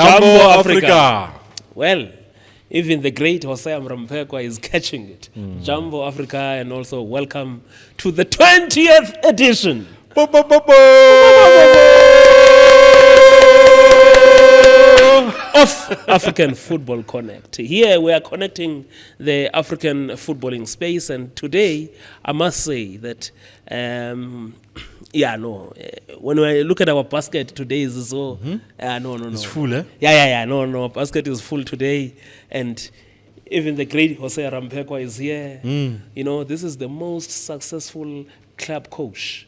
Jumbo Africa. Well, even the great Hose Ramphekwa is catching it. Jumbo Africa, and also welcome to the 20th edition of African Football Connect. Here we are connecting the African footballing space, and today I must say that when we look at our basket today is so It's full, eh? No, basket is full today, and even the great Hosea Ramphekwa is here. You know, this is the most successful club coach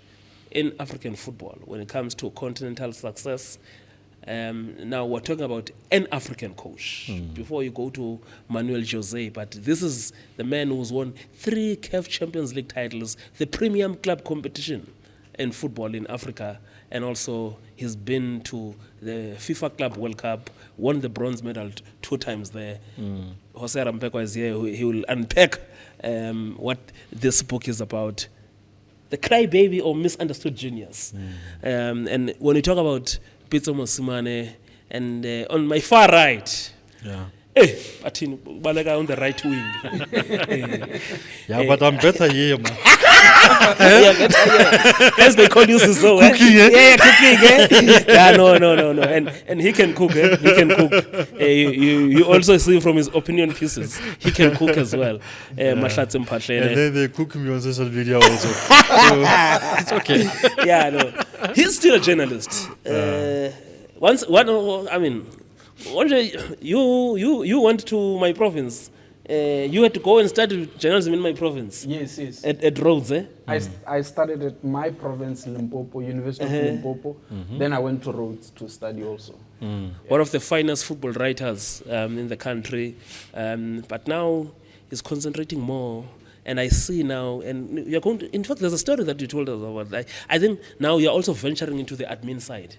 in African football when it comes to continental success. Now we're talking about an African coach before you go to Manuel Jose, but this is the man who's won 3 CAF Champions League titles, the premium club competition in football in Africa, and also he's been to the FIFA Club World Cup, won the bronze medal 2 times there. Hosea Ramphekwa is here. He will unpack what this book is about. The crybaby or misunderstood genius. And when we talk about Pitso Mosimane, and on my far right, but on the right wing. But I'm better here, man. As they call you, so Cooking, eh? Cooking, eh? No. And he can cook, eh? He can cook. You also see from his opinion pieces, he can cook as well. And then they cook me on social media also. So it's okay. He's still a journalist. One day you went to my province. You had to go and study journalism in my province. Yes. At Rhodes, eh? I studied at my province, Limpopo, University of Limpopo. Then I went to Rhodes to study also. One of the finest football writers in the country. But now he's concentrating more. And I see now, and you're going to, in fact, there's a story that you told us about that. I think now you're also venturing into the admin side,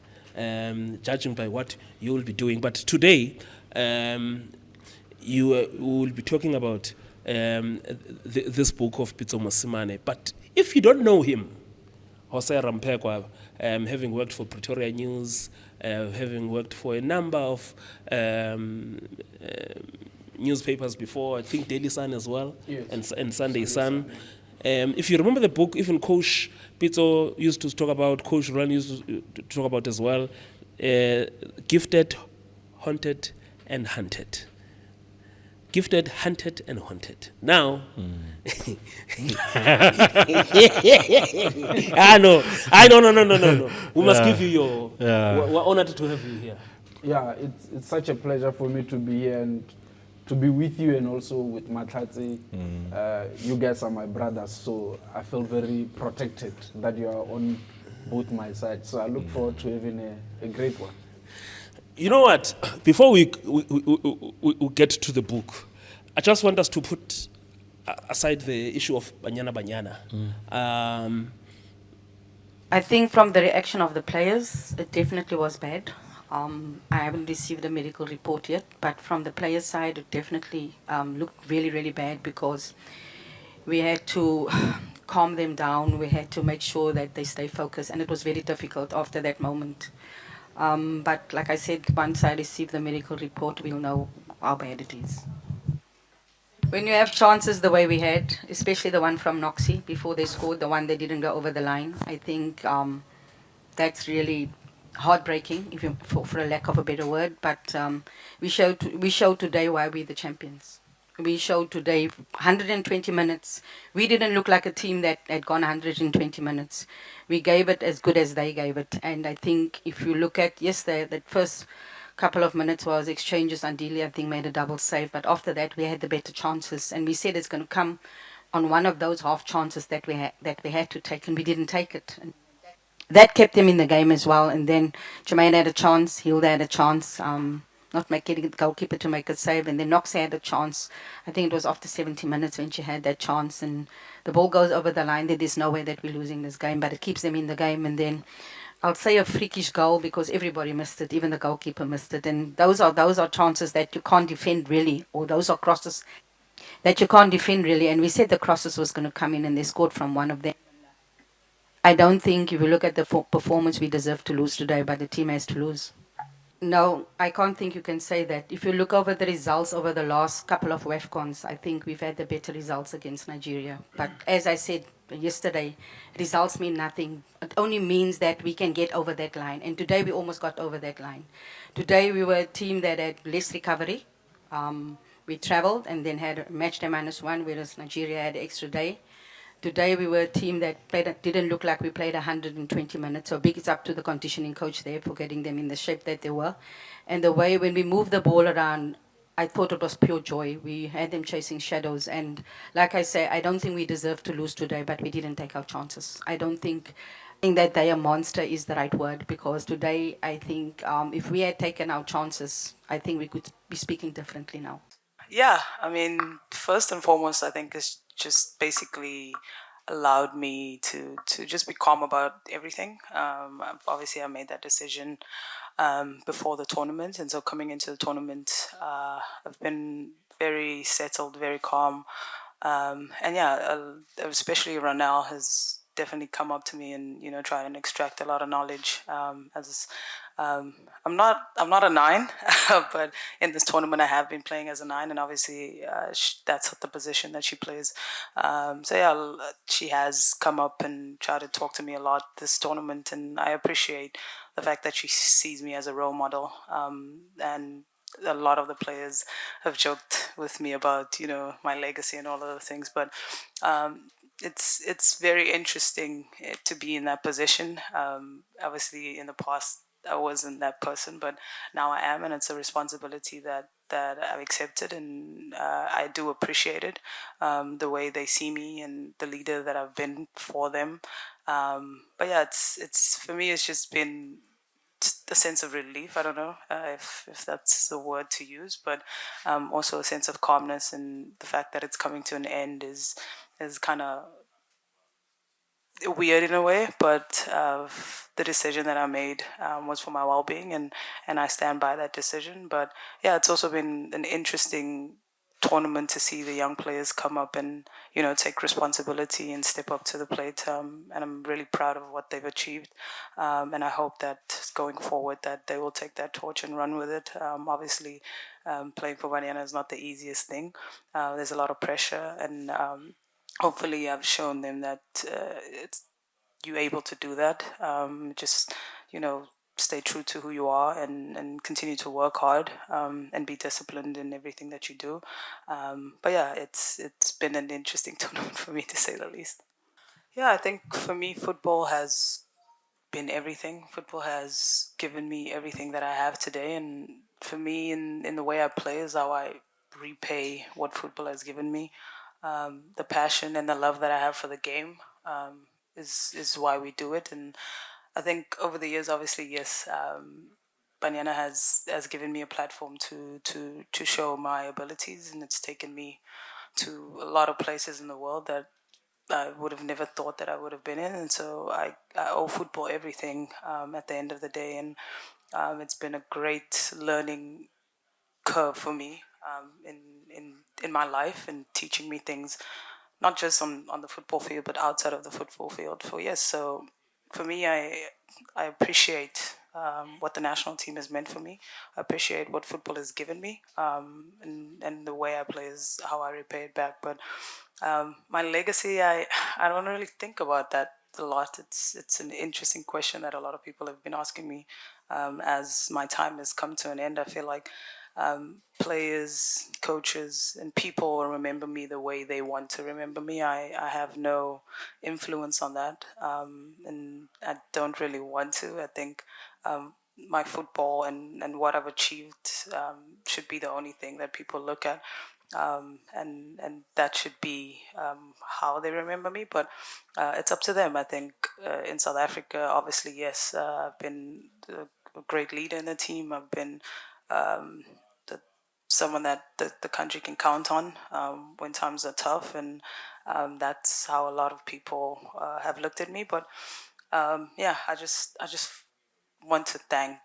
judging by what you will be doing. But today, you will be talking about this book of Pitso Mosimane. But if you don't know him, Hosea Ramphekwa, having worked for Pretoria News, having worked for a number of newspapers before, I think Daily Sun as well, and Sunday Sun. If you remember the book, even Coach Pitso used to talk about, Coach Ron used to talk about as well, gifted, haunted, and hunted. Gifted, hunted, and haunted. Now, no. We must give you your. We're honored to have you here. Yeah, it's such a pleasure for me to be here and to be with you, and also with Matlatsi. You guys are my brothers, so I feel very protected that you are on both my sides. So I look forward to having a great one. You know what? Before we get to the book, I just want us to put aside the issue of Banyana. I think from the reaction of the players, it definitely was bad. I haven't received a medical report yet, but from the players' side, it definitely looked really, really bad, because we had to calm them down. We had to make sure that they stay focused, and it was very difficult after that moment. But like I said, once I receive the medical report, we'll know how bad it is. When you have chances the way we had, especially the one from Noxie, before they scored, the one they didn't go over the line, I think that's really heartbreaking, if you, for a lack of a better word. But we showed today why we're the champions. We showed today 120 minutes. We didn't look like a team that had gone 120 minutes. We gave it as good as they gave it. And I think if you look at yesterday, that first couple of minutes was exchanges. Andili, I think, made a double save. But after that, we had the better chances. And we said it's going to come on one of those half chances that we had to take, and we didn't take it. And that kept them in the game as well. And then Jermaine had a chance. Hilda had a chance. Not getting the goalkeeper to make a save, and then Knox had a chance. I think it was after 70 minutes when she had that chance, and the ball goes over the line. Then there's no way that we're losing this game, but it keeps them in the game. And then I'll say a freakish goal, because everybody missed it, even the goalkeeper missed it. And those are chances that you can't defend really, or those are crosses that you can't defend really. And we said the crosses was going to come in, and they scored from one of them. I don't think, if you look at the performance, we deserve to lose today, but the team has to lose. No, I can't think you can say that. If you look over the results over the last couple of WAFCONs, I think we've had the better results against Nigeria. But as I said yesterday, results mean nothing. It only means that we can get over that line. And today we almost got over that line. Today we were a team that had less recovery. We traveled and then had a match day -1, whereas Nigeria had an extra day. Today we were a team that didn't look like we played 120 minutes. So big it's up to the conditioning coach there for getting them in the shape that they were. And the way when we moved the ball around, I thought it was pure joy. We had them chasing shadows. And like I say, I don't think we deserved to lose today, but we didn't take our chances. I don't think that they are monster is the right word, because today I think if we had taken our chances, I think we could be speaking differently now. Yeah, I mean, first and foremost, I think it's just basically allowed me to just be calm about everything. Obviously, I made that decision before the tournament, and so coming into the tournament, I've been very settled, very calm, and yeah, especially Ronel has definitely come up to me and try and extract a lot of knowledge. As I'm not a 9, but in this tournament I have been playing as a 9, and obviously that's the position that she plays. So yeah, she has come up and tried to talk to me a lot this tournament, and I appreciate the fact that she sees me as a role model. And a lot of the players have joked with me about my legacy and all of those things, but it's very interesting to be in that position. Obviously, in the past, I wasn't that person, but now I am, and it's a responsibility that I've accepted, and I do appreciate it. The way they see me and the leader that I've been for them. But yeah, it's for me, it's just been a sense of relief. I don't know if that's the word to use, but also a sense of calmness, and the fact that it's coming to an end is kind of weird in a way, but the decision that I made was for my well-being, and I stand by that decision. But yeah, it's also been an interesting tournament to see the young players come up and take responsibility and step up to the plate, and I'm really proud of what they've achieved, and I hope that going forward that they will take that torch and run with it. Obviously, playing for Banyana is not the easiest thing. There's a lot of pressure, and hopefully I've shown them that you're able to do that. Just stay true to who you are, and continue to work hard, and be disciplined in everything that you do. But yeah, it's been an interesting tournament for me, to say the least. Yeah, I think for me, football has been everything. Football has given me everything that I have today, and for me, in the way I play is how I repay what football has given me. The passion and the love that I have for the game is why we do it. And I think over the years, obviously, yes, Banyana has given me a platform to show my abilities, and it's taken me to a lot of places in the world that I would have never thought that I would have been in. And so I owe football everything at the end of the day. And it's been a great learning curve for me in my life, and teaching me things, not just on the football field, but outside of the football field. So for me, I appreciate what the national team has meant for me. I appreciate what football has given me, and the way I play is how I repay it back. But my legacy, I don't really think about that a lot. It's an interesting question that a lot of people have been asking me as my time has come to an end. I feel like players, coaches, and people will remember me the way they want to remember me. I have no influence on that, and I don't really want to. I think my football and what I've achieved should be the only thing that people look at. And that should be how they remember me, but it's up to them. I think in South Africa, obviously, yes, I've been a great leader in the team. I've been um, someone that the country can count on when times are tough, and that's how a lot of people have looked at me. But yeah, I just want to thank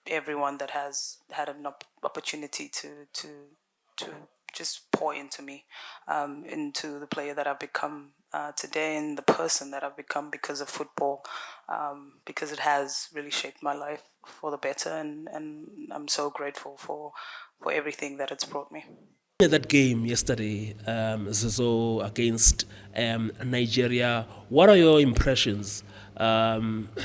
everyone that has had an opportunity to just pour into me, into the player that I've become today and the person that I've become because of football, because it has really shaped my life for the better, and I'm so grateful for everything that it's brought me. That game yesterday, Zizo against Nigeria, what are your impressions?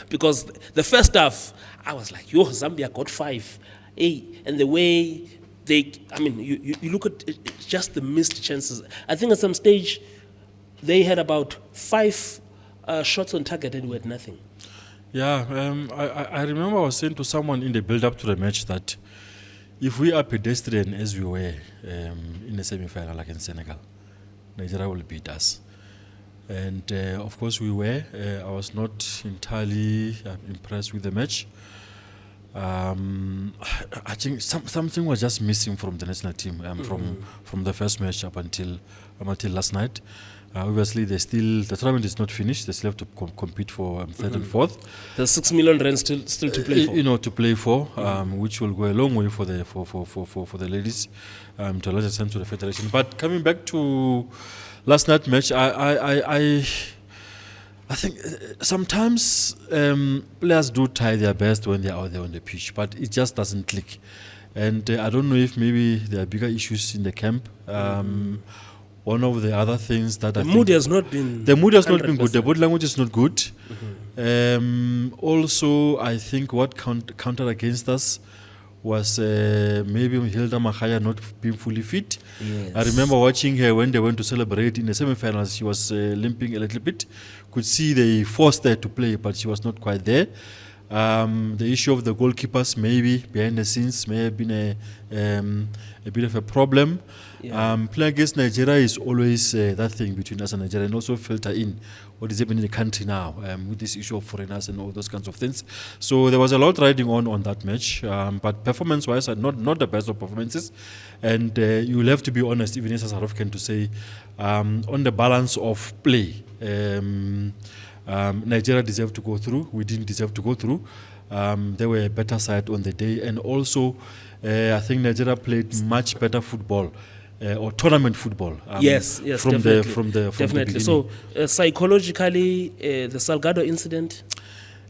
Because the first half, I was like, yo, Zambia got 5. Hey, and the way you look at it, it's just the missed chances. I think at some stage, they had about 5 shots on target and we had nothing. Yeah, I remember I was saying to someone in the build-up to the match that if we are pedestrian as we were in the semi-final, like in Senegal, Nigeria will beat us. And of course we were. I was not entirely impressed with the match. I think something was just missing from the national team from the first match up until last night. Obviously, the tournament is not finished. They still have to compete for third and fourth. There's 6 million rand still to play for. To play for, which will go a long way for the ladies, to a large extent to the federation. But coming back to last night's match, I think sometimes players do try their best when they are out there on the pitch, but it just doesn't click. And I don't know if maybe there are bigger issues in the camp. One of the other things that the mood has not been good. The body language is not good. Also, I think what countered against us was maybe Hilda Machaya not being fully fit. Yes. I remember watching her when they went to celebrate in the semi-finals. She was limping a little bit. Could see they forced her to play, but she was not quite there. The issue of the goalkeepers, maybe behind the scenes, may have been a bit of a problem. Yeah. Playing against Nigeria is always that thing between us and Nigeria, and also filter in what is happening in the country now with this issue of foreigners and all those kinds of things. So there was a lot riding on that match, but performance-wise, not the best of performances. And you will have to be honest, even as a South African, to say on the balance of play, Nigeria deserved to go through. We didn't deserve to go through. They were a better side on the day, and also I think Nigeria played much better football. Or tournament football. Yes, from definitely. the beginning. So psychologically, the Salgado incident.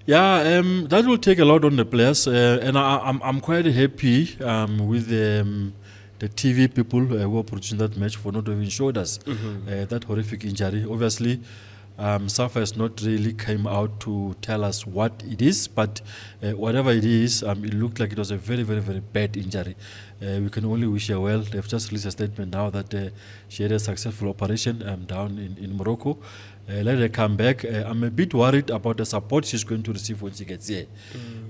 Yeah, that will take a lot on the players, and I'm quite happy with the TV people who are producing that match for not having showed us that horrific injury. Obviously, SAFA has not really came out to tell us what it is, but whatever it is, it looked like it was a very, very, very bad injury. We can only wish her well. They've just released a statement now that she had a successful operation down in Morocco. Let her come back. I'm a bit worried about the support she's going to receive when she gets here,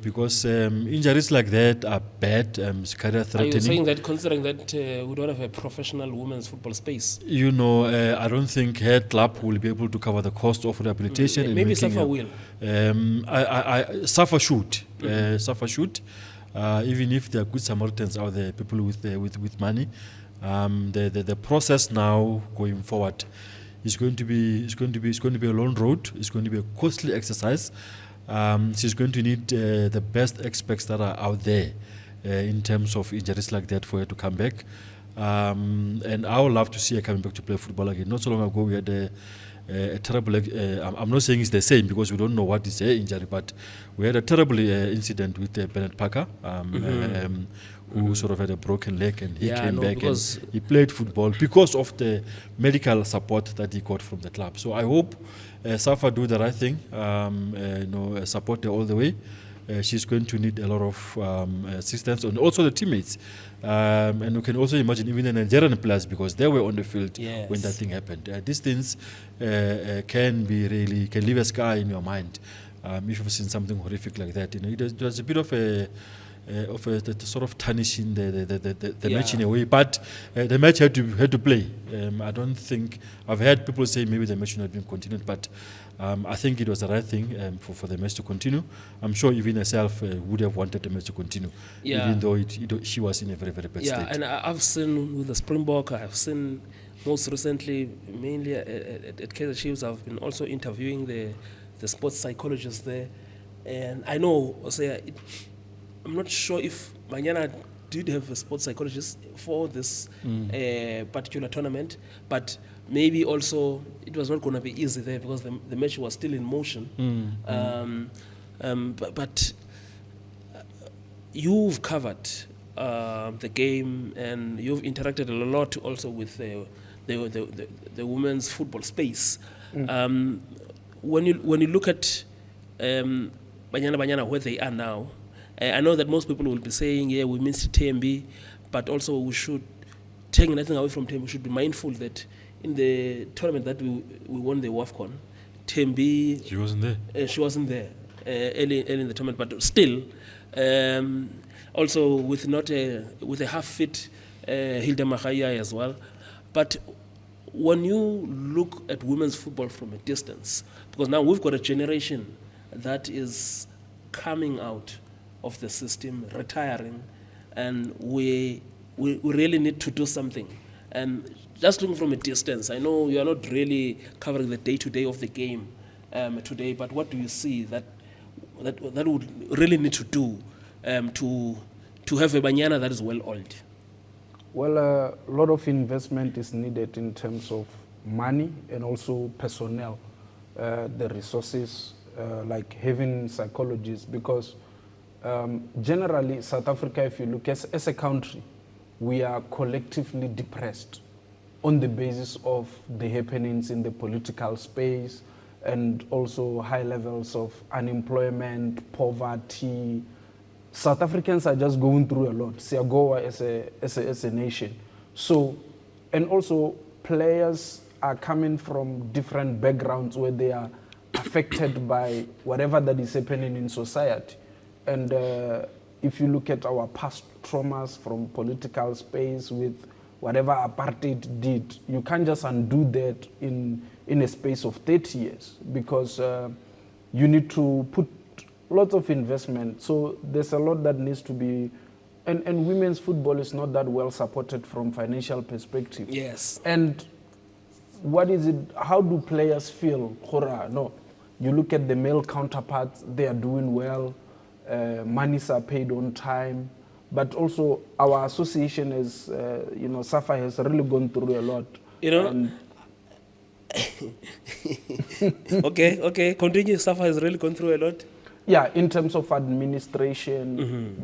because injuries like that are bad, career threatening. Are you saying that considering that we don't have a professional women's football space? I don't think her club will be able to cover the cost of rehabilitation. Maybe SAFA will. SAFA should. SAFA should. Even if there are good Samaritans out there, people with money, the process now going forward is going to be a long road. It's going to be a costly exercise. She's going to need the best experts that are out there in terms of injuries like that for her to come back. And I would love to see her coming back to play football again. Not so long ago, we had a terrible. I'm not saying it's the same because we don't know what is her injury, but we had a terrible incident with Bennett Parker, who sort of had a broken leg, and he came back and he played football because of the medical support that he got from the club. So I hope SAFA do the right thing, support her all the way. She's going to need a lot of assistance, and also the teammates. And you can also imagine even the Nigerian players, because they were on the field when that thing happened. These things can leave a scar in your mind if you've seen something horrific like that. There's a bit of a sort of tarnishing the match in a way, but the match had to play. I don't think I've heard people say maybe the match should not have been continued, but I think it was the right thing for the match to continue. I'm sure even herself would have wanted the match to continue, even though she was in a very, very bad state. Yeah, and I've seen with the Springbok, I've seen most recently, mainly at Kaizer Chiefs, I've been also interviewing the sports psychologists there, and I know, Hosea, I'm not sure if Banyana did have a sports psychologist for this particular tournament, but maybe also it was not going to be easy there because the match was still in motion. But you've covered the game and you've interacted a lot also with the women's football space. When you look at Banyana where they are now, I know that most people will be saying, yeah, we missed TMB, but also we should, taking nothing away from TMB, we should be mindful that in the tournament that we won the WAFCON, TMB... She wasn't there. She wasn't there early in the tournament, but still, also with a half-fit Hilda Mahaya as well. But when you look at women's football from a distance, because now we've got a generation that is coming out of the system, retiring, and we really need to do something. And just looking from a distance, I know you are not really covering the day-to-day of the game today, but what do you see that would really need to do to have a Banyana that is well-oiled? Well, a lot of investment is needed in terms of money and also personnel, the resources, like having psychologists, because generally South Africa, if you look as a country, we are collectively depressed on the basis of the happenings in the political space and also high levels of unemployment, poverty. South Africans are just going through a lot. Siagoa as a nation. So, and also players are coming from different backgrounds where they are affected by whatever that is happening in society. And if you look at our past traumas from political space with whatever apartheid did, you can't just undo that in a space of 30 years because you need to put lots of investment. So there's a lot that needs to be, and women's football is not that well supported from financial perspective. Yes. And what is it, how do players feel? No, you look at the male counterparts, they are doing well, monies are paid on time, but also our association is, SAFA has really gone through a lot. Okay, continue. SAFA has really gone through a lot. Yeah, in terms of administration,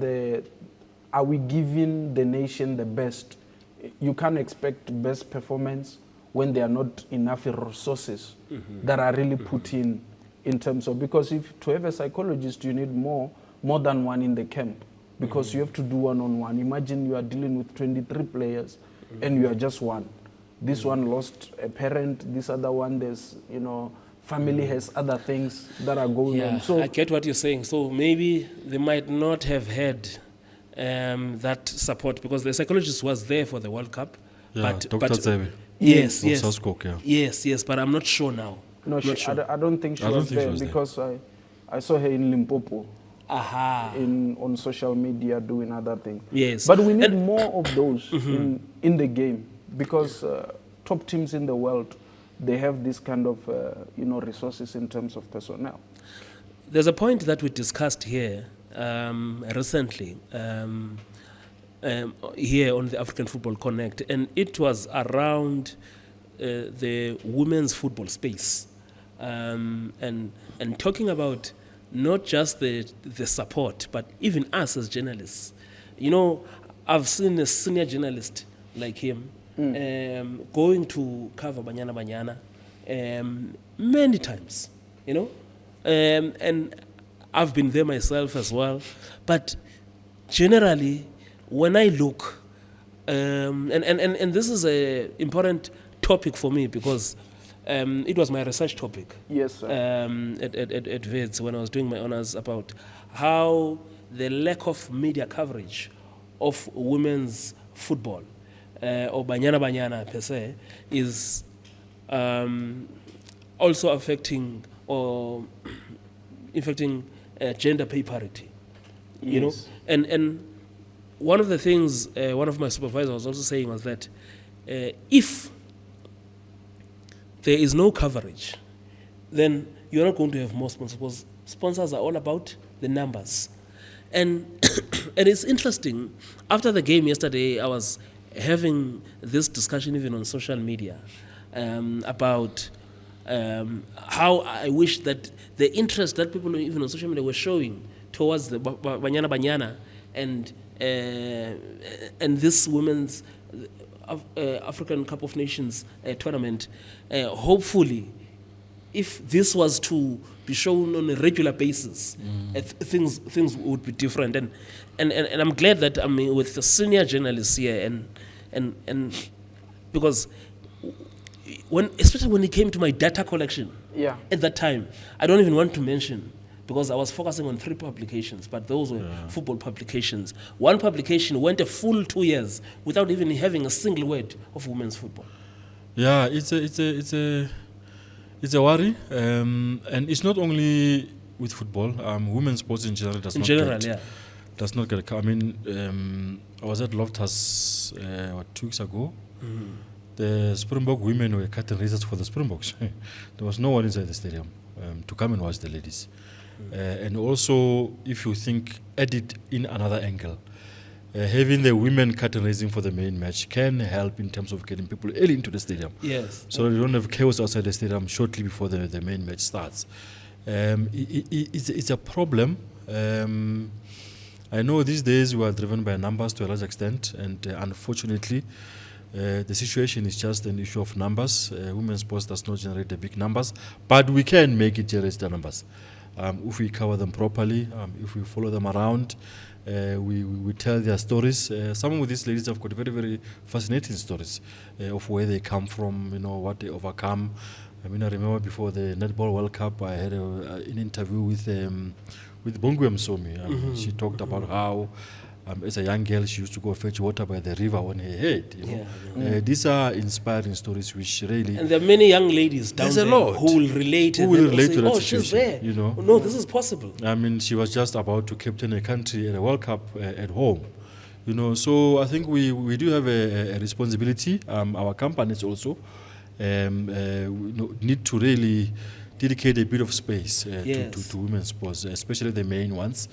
are we giving the nation the best? You can't expect best performance when there are not enough resources that are really put in terms of, because if to have a psychologist, you need more than one in the camp, because you have to do one-on-one. Imagine you are dealing with 23 players and you are just one. This one lost a parent, this other one, there's, family has other things that are going on. So I get what you're saying. So maybe they might not have had that support because the psychologist was there for the World Cup. Yeah, Dr. Zebe. Yes. Yes, but I'm not sure now. No, I don't think she was there because I saw her in Limpopo. On social media doing other things. Yes. But we need more of those in the game because top teams in the world, they have this kind of resources in terms of personnel. There's a point that we discussed here recently here on the African Football Connect, and it was around the women's football space and talking about not just the support, but even us as journalists. I've seen a senior journalist like him going to cover Banyana many times, and I've been there myself as well. But generally, when I look, and this is an important topic for me because it was my research topic. Yes, sir. At Wits when I was doing my honors about how the lack of media coverage of women's football or Banyana per se is also affecting gender pay parity. Yes. And one of the things one of my supervisors was also saying was that if there is no coverage, then you're not going to have more sponsors because sponsors are all about the numbers. And And it's interesting. After the game yesterday, I was having this discussion even on social media about how I wish that the interest that people even on social media were showing towards the Banyana and this women's African Cup of Nations tournament, hopefully, if this was to be shown on a regular basis, things would be different. And I'm glad that I'm with the senior journalists here, and because especially when it came to my data collection, at that time, I don't even want to mention, because I was focusing on 3 publications, but those were football publications. One publication went a full 2 years without even having a single word of women's football. Yeah, it's a worry, and it's not only with football. Women's sports in general does not get. I mean, I was at Loftus 2 weeks ago. The Springbok women were cutting races for the Springboks. There was no one inside the stadium to come and watch the ladies. And also, if you think, add it in another angle, having the women curtain raising for the main match can help in terms of getting people early into the stadium. Yes. So that you don't have chaos outside the stadium shortly before the main match starts. It's a problem. I know these days we are driven by numbers to a large extent, and unfortunately, the situation is just an issue of numbers. Women's sports does not generate the big numbers, but we can make it generate the numbers. If we cover them properly, if we follow them around, we tell their stories. Some of these ladies have got very, very fascinating stories of where they come from, what they overcome. I mean, I remember before the Netball World Cup, I had an interview with Bongwe Msomi. She talked about how, as a young girl, she used to go fetch water by the river on her head. These are inspiring stories which really... And there are many young ladies down there who will relate. Who will relate to that situation. She's there. No, this is possible. I mean, she was just about to captain a country at a World Cup at home. So I think we do have a responsibility. Our companies also need to really dedicate a bit of space to women's sports, especially the main ones,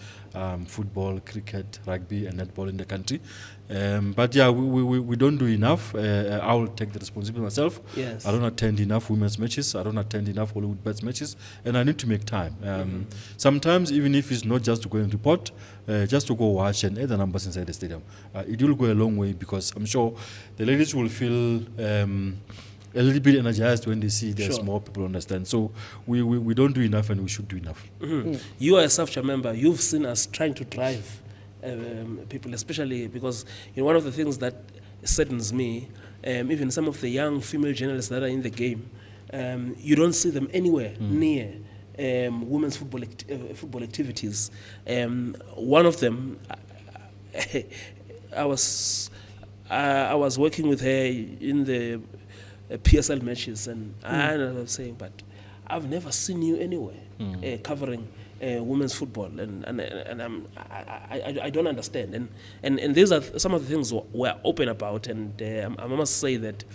football, cricket, rugby, and netball in the country. But yeah, we don't do enough. I will take the responsibility myself. Yes. I don't attend enough women's matches. I don't attend enough Hollywood Bets matches, and I need to make time. Sometimes, even if it's not just to go and report, just to go watch and add the numbers inside the stadium, it will go a long way, because I'm sure the ladies will feel a little bit energized when they see there's more people understand. So we don't do enough, and we should do enough. You are a SAFCHA member. You've seen us trying to drive people, especially because one of the things that saddens me, even some of the young female journalists that are in the game, you don't see them anywhere near women's football activities. One of them, I was working with her in the PSL matches, and I was saying, but I've never seen you anywhere covering women's football, and I don't understand. And these are some of the things we're open about, and I must say that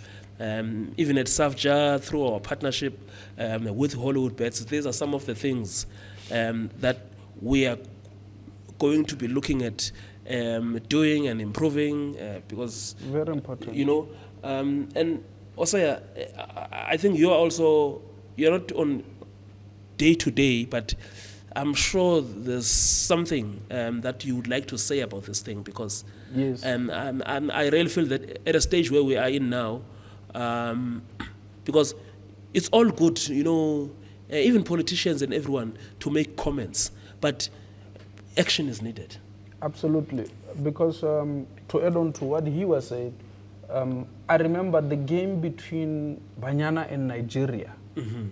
even at SAFCHA, through our partnership with Hollywood Bets, these are some of the things that we are going to be looking at doing and improving, because very important. And also, I think you're not on day to day, but I'm sure there's something that you would like to say about this thing, because I really feel that at a stage where we are in now, because it's all good, even politicians and everyone to make comments, but action is needed. Absolutely, because to add on to what he was saying, I remember the game between Banyana and Nigeria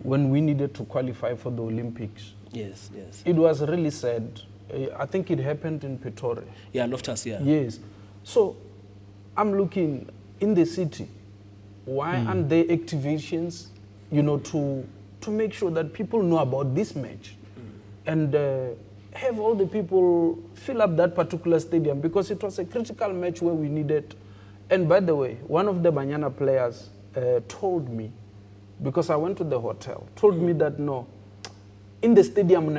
when we needed to qualify for the Olympics. Yes. It was really sad. I think it happened in Pretoria. Yeah, Loftus, yeah. Yes. So I'm looking in the city. Why aren't there activations, to make sure that people know about this match? And have all the people fill up that particular stadium, because it was a critical match where we needed. And by the way, one of the Banyana players told me, because I went to the hotel, told me that in the stadium,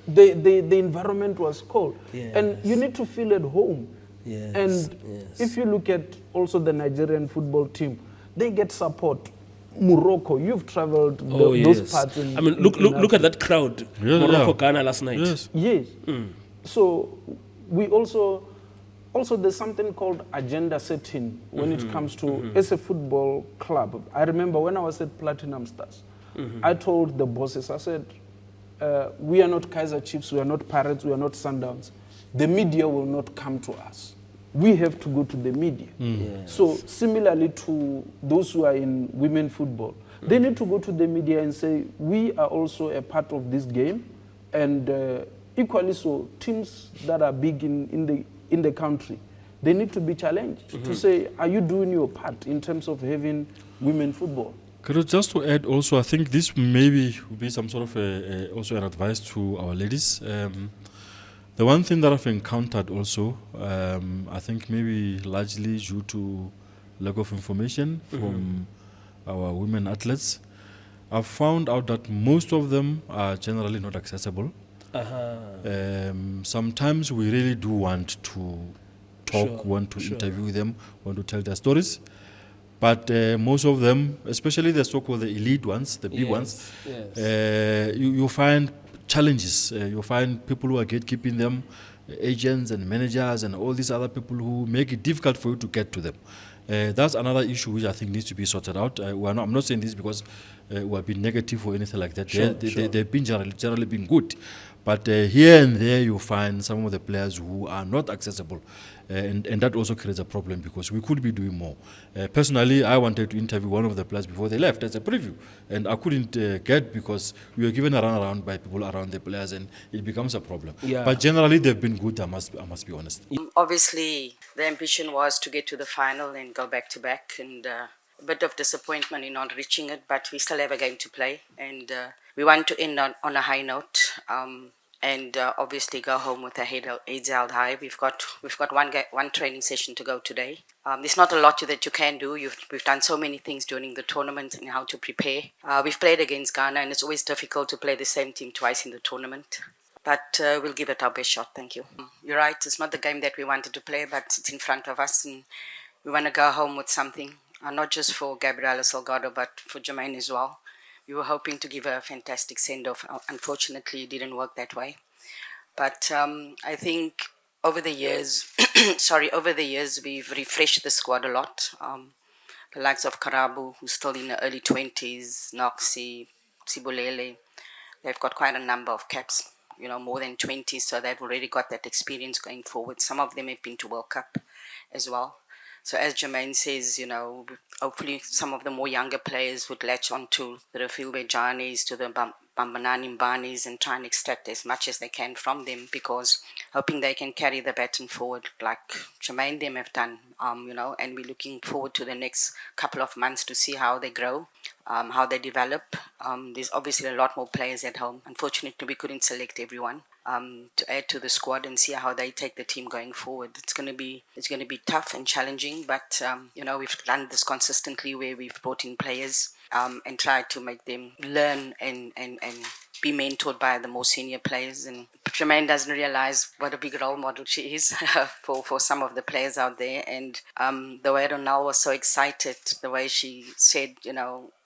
the environment was cold. Yes. And you need to feel at home. Yes, And yes. if you look at also the Nigerian football team, they get support. Morocco, you've traveled those parts. I mean, look at that crowd. Yeah, Morocco, yeah. Ghana last night. Yes. Yes. So we also there's something called agenda setting when it comes to as a football club. I remember when I was at Platinum Stars, I told the bosses, I said, we are not Kaizer Chiefs, we are not Pirates, we are not Sundowns. The media will not come to us. We have to go to the media. Yes. So similarly to those who are in women football, they need to go to the media and say, we are also a part of this game. And equally so, teams that are big in the country, they need to be challenged to say, are you doing your part in terms of having women football? Just to add also, I think this maybe will be some sort of also an advice to our ladies. The one thing that I've encountered also, I think maybe largely due to lack of information from our women athletes, I've found out that most of them are generally not accessible. Sometimes we really do want to talk, want to interview them, want to tell their stories. But most of them, especially the so-called the elite ones, the big ones, you find challenges. You find people who are gatekeeping them, agents and managers and all these other people who make it difficult for you to get to them. That's another issue which I think needs to be sorted out. I'm not saying this because we have been negative or anything like that. They've been generally been good. But here and there you find some of the players who are not accessible. And that also creates a problem because we could be doing more. Personally, I wanted to interview one of the players before they left as a preview. And I couldn't get because we were given a runaround by people around the players and it becomes a problem. Yeah. But generally, they've been good, I must be honest. Obviously, the ambition was to get to the final and go back to back, and a bit of disappointment in not reaching it, but we still have a game to play, and we want to end on a high note, and obviously go home with our heads held high. We've got one training session to go today. There's not a lot that you can do. We've done so many things during the tournament and how to prepare. We've played against Ghana, and it's always difficult to play the same team twice in the tournament. But we'll give it our best shot. Thank you. You're right. It's not the game that we wanted to play, but it's in front of us, and we want to go home with something. Not just for Gabriela Salgado, but for Jermaine as well. We were hoping to give her a fantastic send-off. Unfortunately, it didn't work that way. But I think over the years, we've refreshed the squad a lot. The likes of Karabu, who's still in the early 20s, Noxie, Sibulele, they've got quite a number of caps, more than 20, so they've already got that experience going forward. Some of them have been to World Cup as well. So as Jermaine says, hopefully some of the more younger players would latch on to the Refilwe Janis, to the Bambanani Mbanis, and try and extract as much as they can from them, because hoping they can carry the baton forward like Jermaine and them have done, and we're looking forward to the next couple of months to see how they grow, how they develop. There's obviously a lot more players at home. Unfortunately, we couldn't select everyone to add to the squad and see how they take the team going forward. It's going to be tough and challenging, but we've done this consistently where we've brought in players and tried to make them learn and be mentored by the more senior players. And Jermaine doesn't realize what a big role model she is for some of the players out there. And the way Ronald was so excited, the way she said,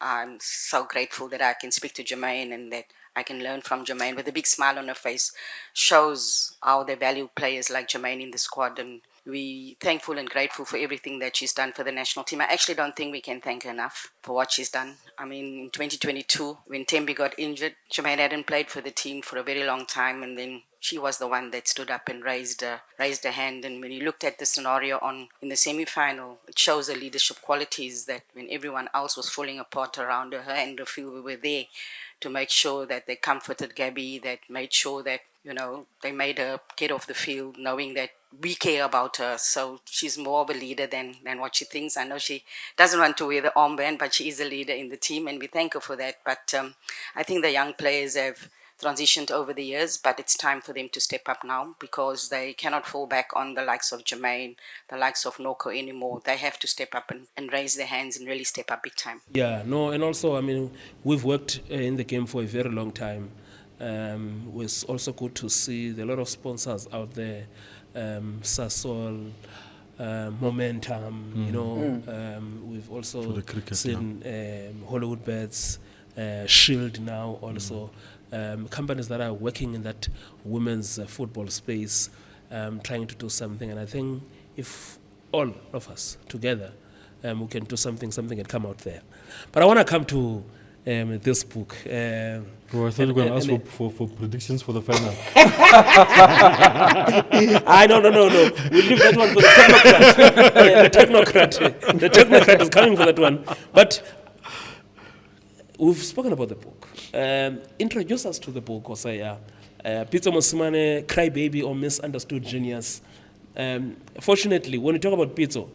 I'm so grateful that I can speak to Jermaine and that I can learn from Jermaine, with a big smile on her face, shows how they value players like Jermaine in the squad. And we're thankful and grateful for everything that she's done for the national team. I actually don't think we can thank her enough for what she's done. I mean, in 2022, when Tembi got injured, Jermaine hadn't played for the team for a very long time, and then she was the one that stood up and raised her hand. And when you looked at the scenario in the semi-final, it shows her leadership qualities, that when everyone else was falling apart around her and Refilwe were there to make sure that they comforted Gabby, that made sure that, they made her get off the field knowing that we care about her. So she's more of a leader than what she thinks. I know she doesn't want to wear the armband, but she is a leader in the team, and we thank her for that. But I think the young players have transitioned over the years, but it's time for them to step up now, because they cannot fall back on the likes of Jermaine, the likes of Noko anymore. They have to step up and raise their hands and really step up big time. Yeah, no, and also, I mean, we've worked in the game for a very long time. was also good to see there are a lot of sponsors out there, Sasol, Momentum, you know, we've For also the cricket seen Hollywood Bets, Shield now also, companies that are working in that women's football space, trying to do something. And I think if all of us together, we can do something can come out there. But I want to come to this book. Bro, I thought you were going to ask for predictions for the final. No. We'll leave that one for the technocrat. The technocrat is coming for that one. But we've spoken about the book. Introduce us to the book, Hosea. Pitso Mosimane, Crybaby or Misunderstood Genius. Fortunately, when we talk about Pitso,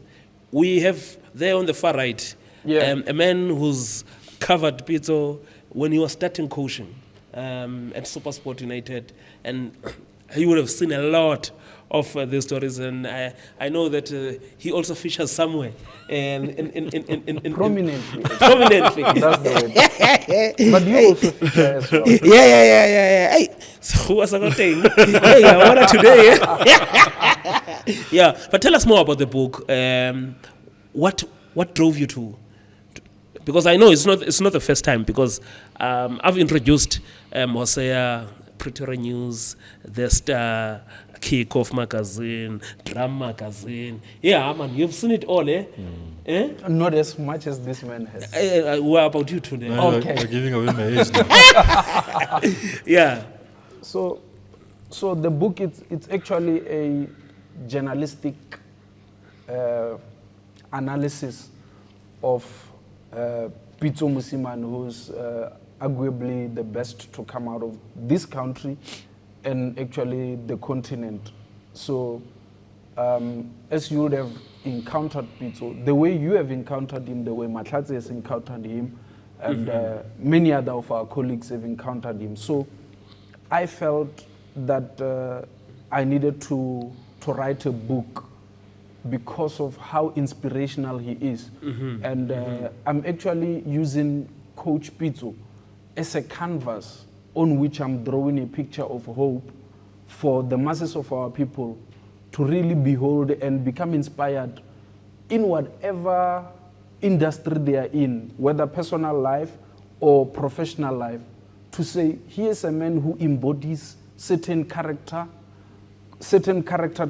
we have there on the far right a man who's covered Pitso when he was starting coaching at SuperSport United, and he would have seen a lot of these stories, and I know that he also features somewhere in Prominently. prominently. That's the word. But you also feature as well. Yeah. Hey, so who was I going to say? Hey, I want it today. Yeah, but tell us more about the book. What drove you to? Because I know it's not the first time, because I've introduced Hosea, Pretoria News, The Star, Kick-Off Magazine, Drum Magazine. Yeah, man, you've seen it all, eh? Not as much as this man has. What about you today? Okay. You're giving away my age now. Yeah. So the book, it's actually a journalistic analysis of Pitso Mosimane, who's arguably the best to come out of this country and actually the continent. So as you would have encountered Pitso, the way you have encountered him, the way Mahlatsi has encountered him, and many other of our colleagues have encountered him. So I felt that I needed to write a book because of how inspirational he is. And I'm actually using Coach Pitso as a canvas on which I'm drawing a picture of hope for the masses of our people to really behold and become inspired in whatever industry they are in, whether personal life or professional life, to say, here's a man who embodies certain character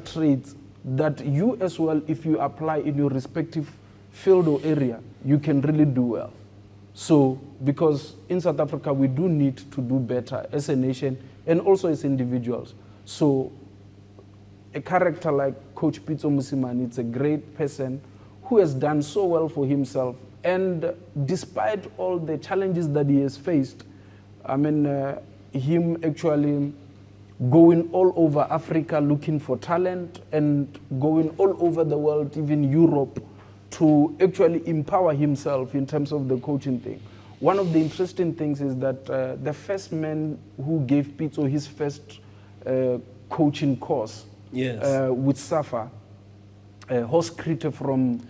traits that you as well, if you apply in your respective field or area, you can really do well. So, because in South Africa, we do need to do better as a nation and also as individuals. So, a character like Coach Pitso Mosimane, it's a great person who has done so well for himself. And despite all the challenges that he has faced, I mean, him actually going all over Africa looking for talent and going all over the world, even Europe, to actually empower himself in terms of the coaching thing. One of the interesting things is that the first man who gave Pitso his first coaching course with SAFA, Hose Ramphekwa from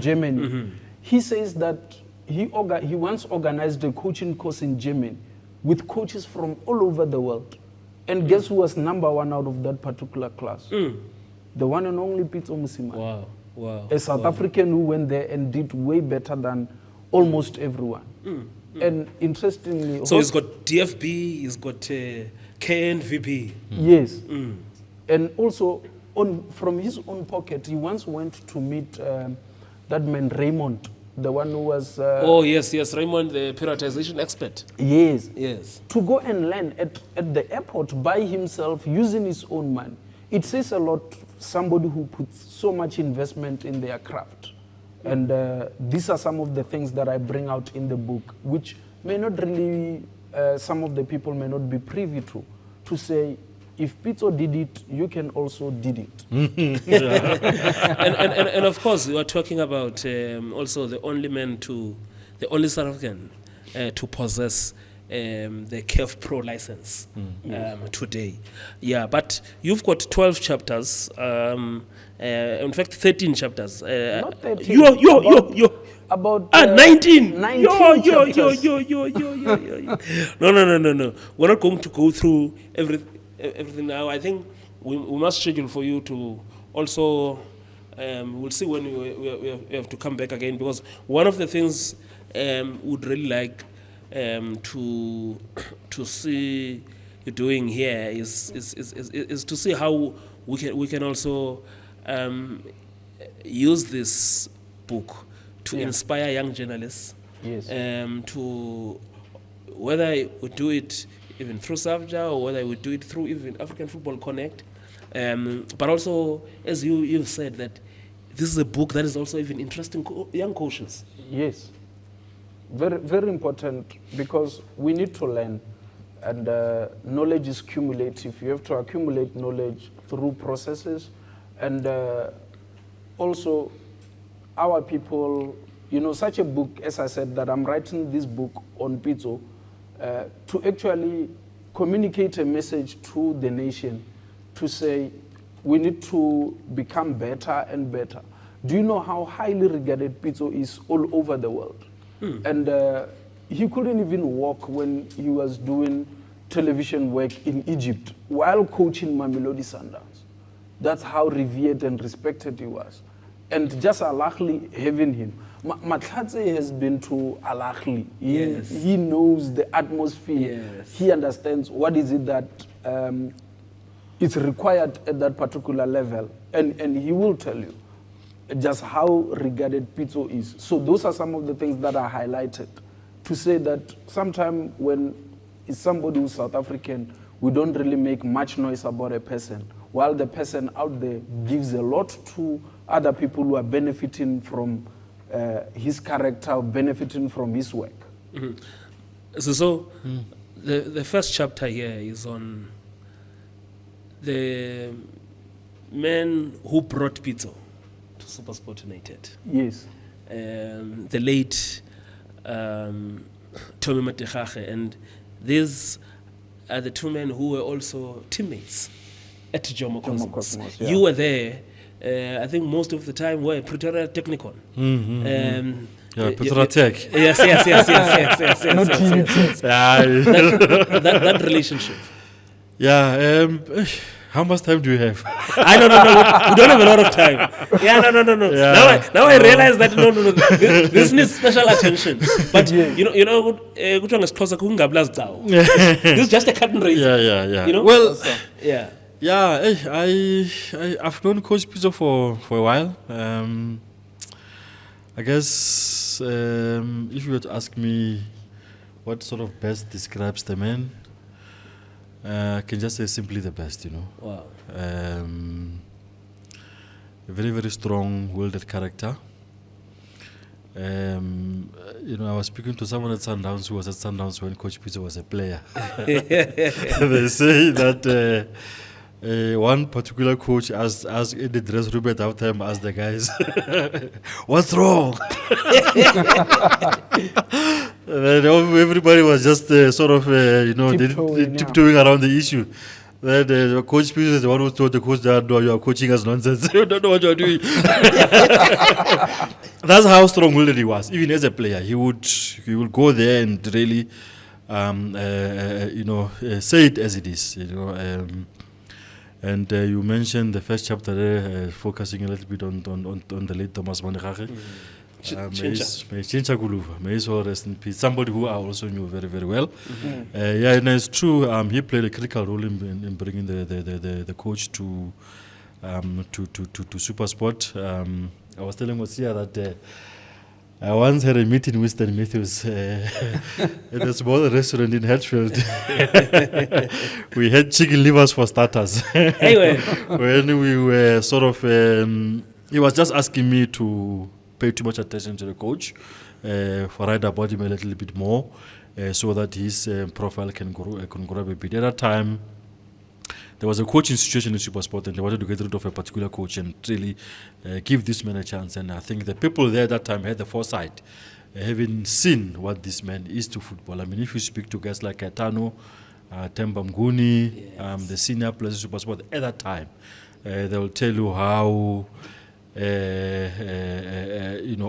Germany, he says that he once organized a coaching course in Germany with coaches from all over the world. And guess who was number one out of that particular class? The one and only Pitso Mosimane. Wow. A South African who went there and did way better than almost everyone. And interestingly... So he's got DFB, he's got KNVP. Yes. And also, from his own pocket, he once went to meet that man Raymond, the one who was... yes, Raymond, the privatization expert. Yes. To go and learn at the airport by himself, using his own money. It says a lot, somebody who puts so much investment in their craft. And these are some of the things that I bring out in the book, which may not really, some of the people may not be privy to say, if Pitso did it, you can also did it. and of course, we are talking about also the only South African to possess the KEF Pro license today. Yeah, but you've got 12 chapters. In fact, 13 chapters. Not 13. About 19. 19 Yo. chapters. No. We're not going to go through everything now. I think we must schedule for you to also. We'll see when we have to come back again, because one of the things would really like to see you doing here is to see how we can also use this book to inspire young journalists. Yes. To whether we do it even through SAFJA or whether we do it through even African Football Connect, but also, as you've said, that this is a book that is also even interesting young coaches. Yes. Very, very important, because we need to learn, and knowledge is cumulative. You have to accumulate knowledge through processes, and also our people, such a book, as I said, that I'm writing this book on Pitso, to actually communicate a message to the nation, to say we need to become better and better. Do you know how highly regarded Pitso is all over the world? And he couldn't even walk when he was doing television work in Egypt while coaching Mamelodi Sundowns. That's how revered and respected he was. And just Al-Ahly having him. Matlatse has been to Al-Ahly. He knows the atmosphere. Yes. He understands what is it that is required at that particular level. And he will tell you just how regarded Pitso is. So those are some of the things that are highlighted to say that sometimes when it's somebody who's South African, we don't really make much noise about a person, while the person out there gives a lot to other people who are benefiting from his character, benefiting from his work. So the first chapter here is on the men who brought Pitso to SuperSport United. Yes. The late Tommy Mategache, and these are the two men who were also teammates at Jomo Cosmos. Yeah. You were there. I think most of the time were Pretoria Technicon. Pretoria Tech. Yes. That relationship. Yeah. How much time do you have? I don't know. We don't have a lot of time. Yeah, no. Yeah. Now I realize that no. This needs special attention. But you know, this is just a curtain raiser. Yeah. You know? Well, yeah. Yeah, I've known Coach Pitso for a while. I guess if you were to ask me what sort of best describes the man, I can just say simply the best, Wow. A very, very strong, wielded character. I was speaking to someone at Sundowns who was at Sundowns when Coach Pitso was a player. They say that one particular coach asked in the dress room at halftime, asked the guys, "What's wrong?" Then everybody was just tiptoeing around the issue. Then the coach Pitso is the one who told the coach that, "No, you are coaching us nonsense. You don't know what you are doing." That's how strong-willed he was. Even as a player, he would go there and really, say it as it is. And you mentioned the first chapter there, focusing a little bit on the late Thomas Manegage. May his soul rest in peace. Somebody who I also knew very, very well. And it's true. He played a critical role in bringing the coach to SuperSport. I was telling Hosea that I once had a meeting with Stan Matthews at a small restaurant in Hatfield. We had chicken livers for starters. When we were sort of, he was just asking me to pay too much attention to the coach, for write about him a little bit more, so that his profile can grow a bit. At that time, there was a coaching situation in SuperSport, and they wanted to get rid of a particular coach and really give this man a chance. And I think the people there at that time had the foresight, having seen what this man is to football. I mean, if you speak to guys like Tano, Temba Mnguni, the senior players in SuperSport at that time, they will tell you how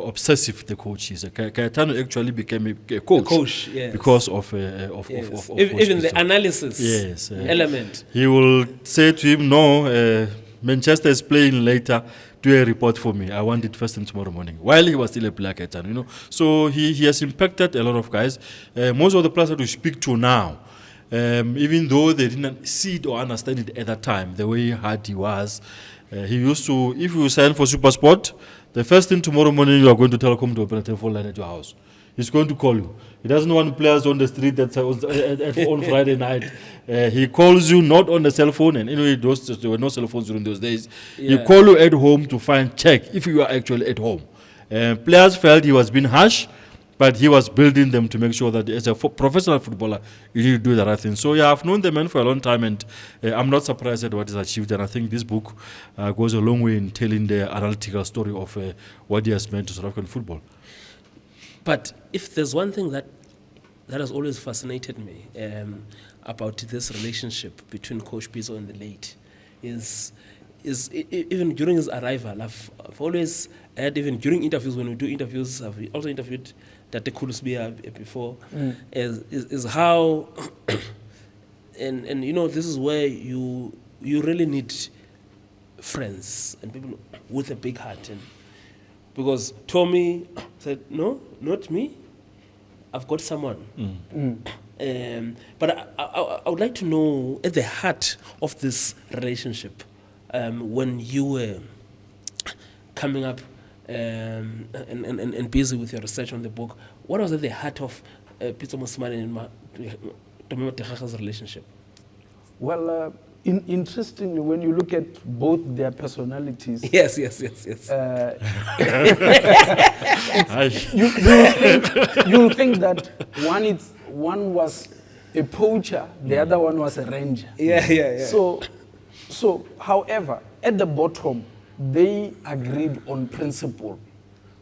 obsessive the coach is. Caetano actually became a coach, yes. because of even the Pitso. analysis element. He will say to him, no, Manchester is playing later, do a report for me. I want it first thing tomorrow morning. While he was still a player, Caetano, So he has impacted a lot of guys. Most of the players that we speak to now, even though they didn't see it or understand it at that time, the way hard he was, he used to, if you sign for Super Sport, the first thing tomorrow morning you are going to Telecom to open a telephone line at your house. He's going to call you. He doesn't want players on the street on Friday night. He calls you not on the cell phone, and anyway, there were no cell phones during those days. He call you at home to check if you are actually at home. Players felt he was being harsh, but he was building them to make sure that as a professional footballer, you need to do the right thing. So I've known the man for a long time, and I'm not surprised at what he's achieved. And I think this book goes a long way in telling the analytical story of what he has meant to South African football. But if there's one thing that has always fascinated me about this relationship between Coach Pitso and the late is even during his arrival, I've always had, even during interviews, when we do interviews, I've also interviewed Tate Kulusbia before, is how, and this is where you really need friends and people with a big heart. And because Tommy said, no, not me, I've got someone. But I would like to know, at the heart of this relationship, when you were coming up and busy with your research on the book, what was at the heart of Pitso Mosimane and Tommy Matehaga's relationship? Well, interestingly, when you look at both their personalities, yes. you'll think that one was a poacher, the other one was a ranger. Yeah. So, however, at the bottom, they agreed on principle,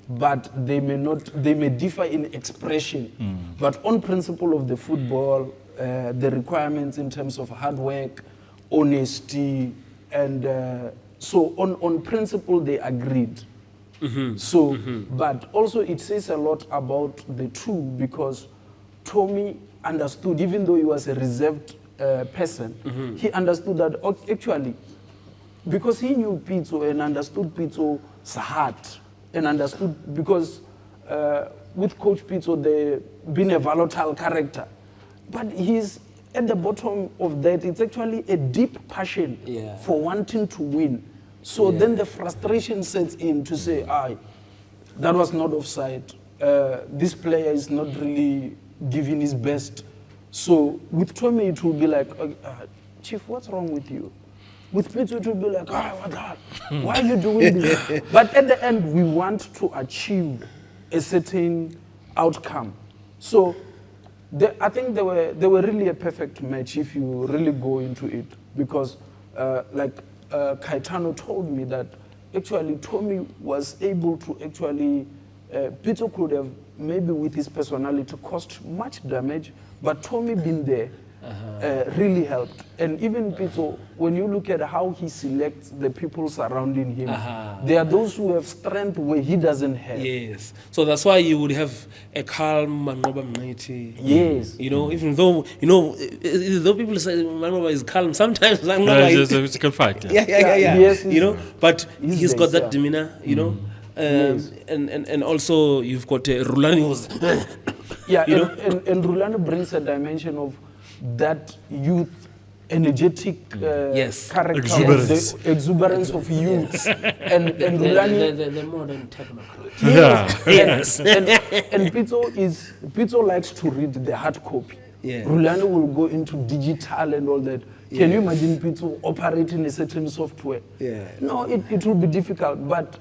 but they may differ in expression. But on principle of the football, the requirements in terms of hard work, honesty, and so on principle they agreed. But also it says a lot about the two, because Tommy understood, even though he was a reserved person, he understood that actually, because he knew Pitso and understood Pitso's heart, and understood, because with Coach Pitso, they being a volatile character, but he's at the bottom of that, it's actually a deep passion for wanting to win. So then the frustration sets in to say, that was not offside. This player is not really giving his best. So with Tommy, it will be like, Chief, what's wrong with you? With Pitso, it will be like, what the hell? Why are you doing this? But at the end, we want to achieve a certain outcome. So I think they were really a perfect match if you really go into it, because Caetano told me that actually Tommy was able to actually, Pitso could have maybe with his personality caused much damage, but Tommy being there really helped. And even Pitso, when you look at how he selects the people surrounding him, there are those who have strength where he doesn't have. Yes. So that's why you would have a calm Mangoba Mnaiti. Yes. Even though, though people say Mangoba is calm, sometimes Mangoba is a fight. Yeah. Yes, but he's got that demeanor, Yes. and also you've got Rulani was and Rulani brings a dimension of that youth, energetic character, exuberance. the exuberance of youth, and Rulani, the modern technocrat. Yes. And Pitso likes to read the hard copy. Yeah. Rulani will go into digital and all that. Can you imagine Pitso operating a certain software? Yeah. No, it will be difficult, but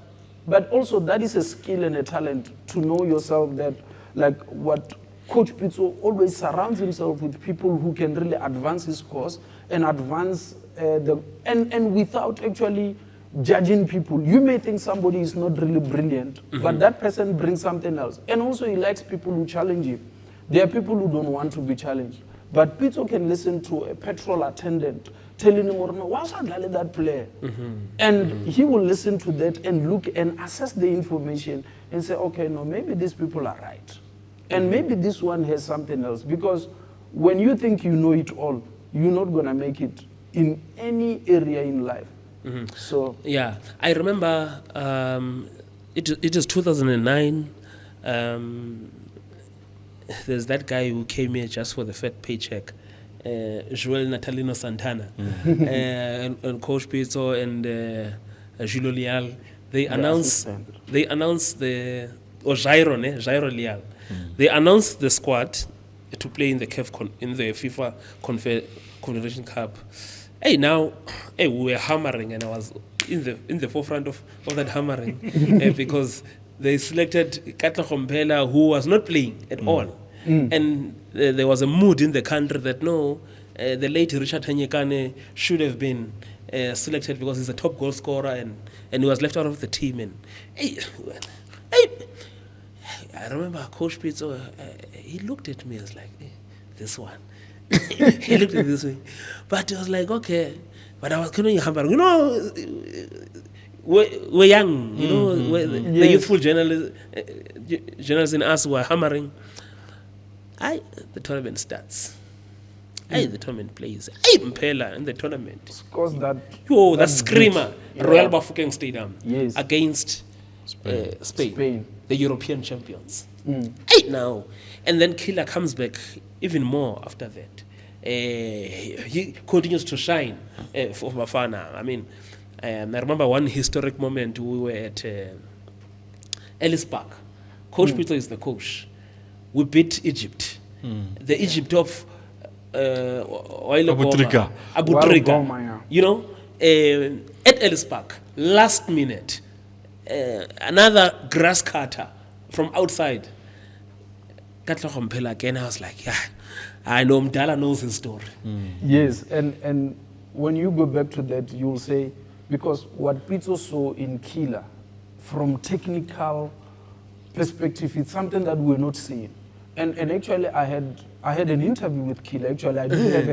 also that is a skill and a talent to know yourself, that like what Coach Pitso always surrounds himself with people who can really advance his cause and advance and without actually judging people. You may think somebody is not really brilliant, but that person brings something else. And also he likes people who challenge him. There are people who don't want to be challenged. But Pitso can listen to a petrol attendant telling him, "No, why should that player?" And he will listen to that and look and assess the information and say, "Okay, no, maybe these people are right, and maybe this one has something else." Because when you think you know it all, you're not gonna make it in any area in life. So yeah, I remember it is 2009. There's that guy who came here just for the fat paycheck, Joel Natalino Santana, and Coach Pitso and Julio Leal. They announced Jairo Leal. They announced the squad to play in the in the FIFA Confederation Cup. We were hammering, and I was in the forefront of that hammering because they selected Katla Khompela, who was not playing at all. And there was a mood in the country that no, the late Richard Hanyekane should have been selected because he's a top goal scorer, and he was left out of the team. And I remember Coach Pitso, he looked at me as like, this one. He looked at this way. But he was like, okay. But I was kind of hammering. We're young, the youthful journalists in us were hammering. The tournament starts. The tournament plays. Mpela in the tournament. Scores that. The screamer, Royal Bafokeng Stadium, against Spain, the European champions. Now, and then Killer comes back even more after that. He continues to shine for Bafana. I mean, I remember one historic moment. We were at Ellis Park. Coach Pitso is the coach. We beat Egypt. The Egypt of Abu Trika. At Ellis Park, last minute, another grass cutter from outside. Katla Khompela again. I was like, yeah, I know Mdala knows his story. Yes, and when you go back to that, you'll say, because what Pitso saw in Killer, from technical perspective, it's something that we're not seeing. And actually, I had an interview with Killer. Actually, I do have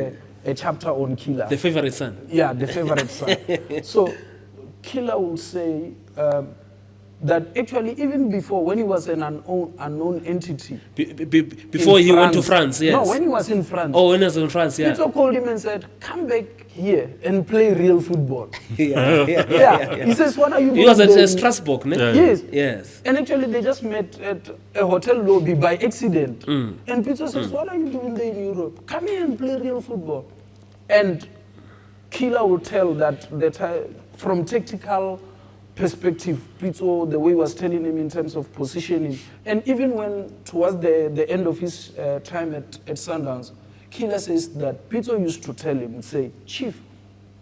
a chapter on Killer. The favorite son. Yeah, the favorite son. So Killer will say that actually even before, when he was an unknown entity. Before he went to France, yes. No, when he was in France. Oh, when he was in France, yeah. Pitso called him and said, come back here and play real football. He says, what are you doing? He was at Strasbourg, no? Yes. And actually they just met at a hotel lobby by accident. And Pitso says, what are you doing there in Europe? Come here and play real football. And Killer will tell that from tactical perspective, Pitso, the way he was telling him in terms of positioning, and even when towards the end of his time at Sundowns, Killer says that Pitso used to tell him, say, Chief,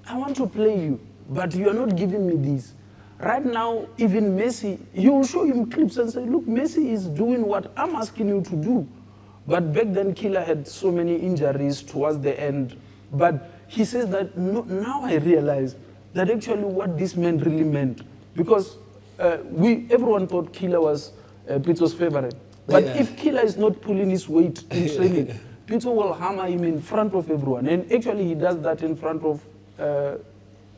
I want to play you, but you are not giving me this. Right now, even Messi, he will show him clips and say, look, Messi is doing what I'm asking you to do. But back then, Killer had so many injuries towards the end. But he says that now I realize that actually what this man really meant. Because everyone thought Killer was Pitso's favorite. But if Killer is not pulling his weight in training, Pitso will hammer him in front of everyone. And actually he does that in front of,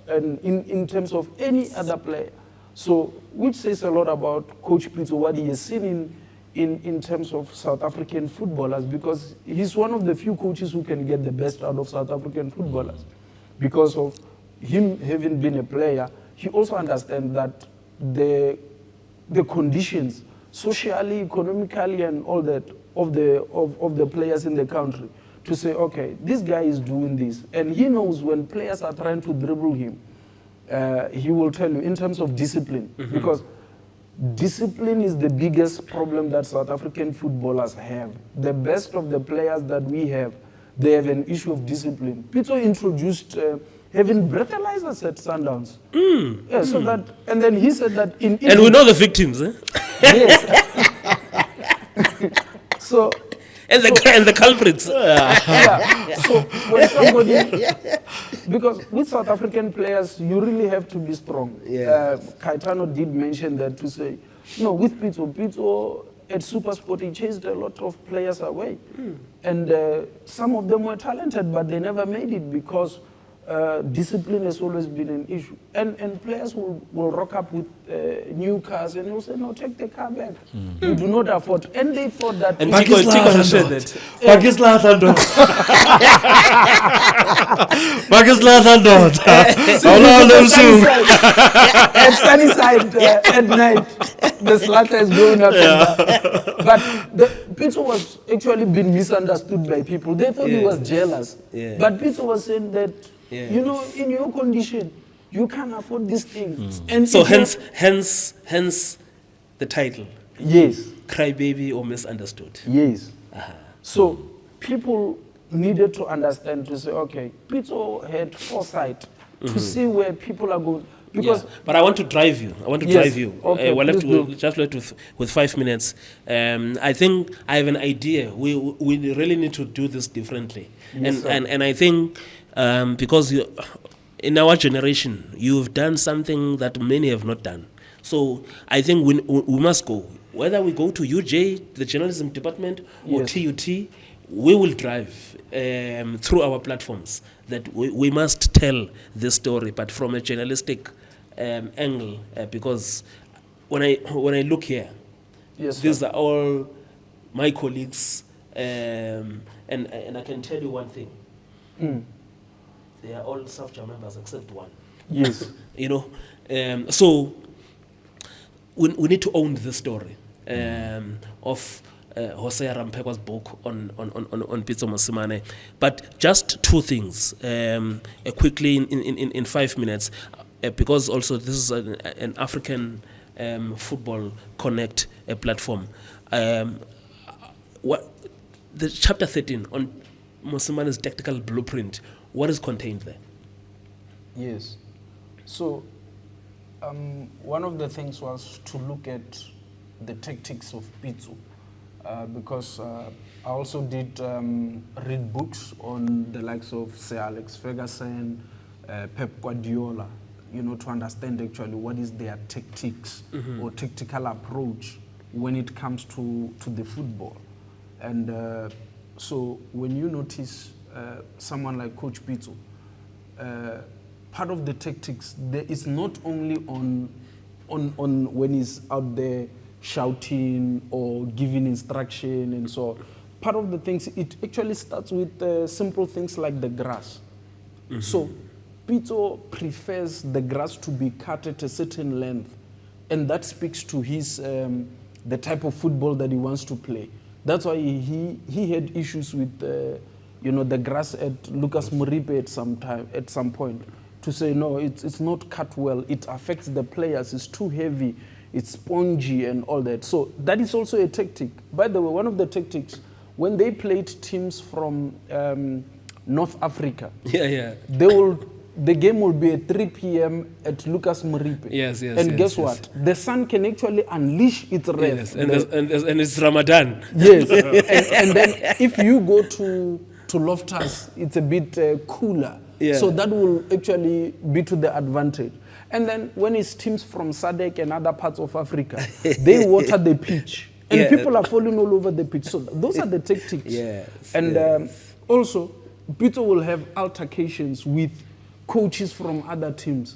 in terms of any other player. So, which says a lot about Coach Pitso, what he has seen in terms of South African footballers, because he's one of the few coaches who can get the best out of South African footballers. Because of him having been a player, he also understands that the conditions, socially, economically, and all that of the players in the country, to say, okay, this guy is doing this, and he knows when players are trying to dribble him, he will tell you in terms of discipline, because discipline is the biggest problem that South African footballers have. The best of the players that we have, they have an issue of discipline. Pitso introduced having breathalyzers at Sundowns. So that, and then he said that in Egypt, and we know the victims, eh? Yes. So and the culprits. So when somebody, because with South African players, you really have to be strong. Caetano did mention that, to say, with Pitso at SuperSport, he chased a lot of players away. And some of them were talented, but they never made it because discipline has always been an issue. And players will rock up with new cars and will say, no, take the car back. You do not afford. And they thought that... And Tico has said that. At Sunnyside at night, the slaughter is going up and down. But Pitso was actually being misunderstood by people. They thought he was jealous. But Pitso was saying that, you know, in your condition, you can't afford these things. And so hence the title. Yes. Crybaby or misunderstood. Yes. So people needed to understand, to say, okay, Pitso had foresight to see where people are going. Because but I want to drive you. Okay, we'll just left with 5 minutes. I think I have an idea. We really need to do this differently. Yes, and I think because in our generation, you've done something that many have not done. So I think we must go. Whether we go to UJ, the journalism department, or TUT, we will drive through our platforms that we must tell this story, but from a journalistic angle, because when I look here, these are all my colleagues, and I can tell you one thing: they are all SAFCHA members except one. Yes, you know, so we need to own this story of Hose Ramphekwa's book on Pitso Mosimane. But just two things quickly in 5 minutes, because also this is an African football connect platform. What the chapter 13 on Mosimane's tactical blueprint, what is contained there? Yes. So one of the things was to look at the tactics of Pitso. Because I also did read books on the likes of Sir Alex Ferguson, Pep Guardiola, you know, to understand actually what is their tactics or tactical approach when it comes to the football. And so when you notice someone like Coach Pitso, part of the tactics there is not only on when he's out there shouting or giving instruction and so on. Part of the things, it actually starts with simple things like the grass. So Pitso prefers the grass to be cut at a certain length, and that speaks to his the type of football that he wants to play. That's why he had issues with you know, the grass at Lucas Moripe at some point, to say no, it's not cut well, it affects the players, it's too heavy, it's spongy and all that. So that is also a tactic. By the way, one of the tactics, when they played teams from North Africa, the game will be at 3 p.m. at Lucas Moripe. And guess what? The sun can actually unleash its rays. And it's Ramadan. Yes. and then if you go to Loftus, it's a bit cooler. So that will actually be to the advantage. And then when it's teams from SADC and other parts of Africa, they water the pitch. And people are falling all over the pitch. So those are the tactics. And also, Pitso will have altercations with coaches from other teams.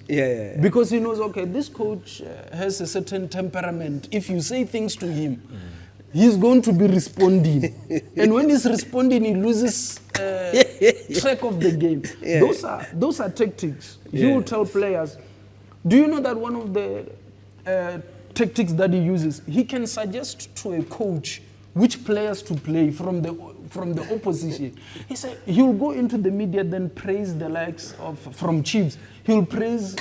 Because he knows, okay, this coach has a certain temperament. If you say things to him, he's going to be responding. And when he's responding, he loses track of the game. Those are tactics. He will tell players. Do you know that one of the tactics that he uses, he can suggest to a coach which players to play from the opposition. He said he'll go into the media, then praise the likes of from Chiefs. He'll praise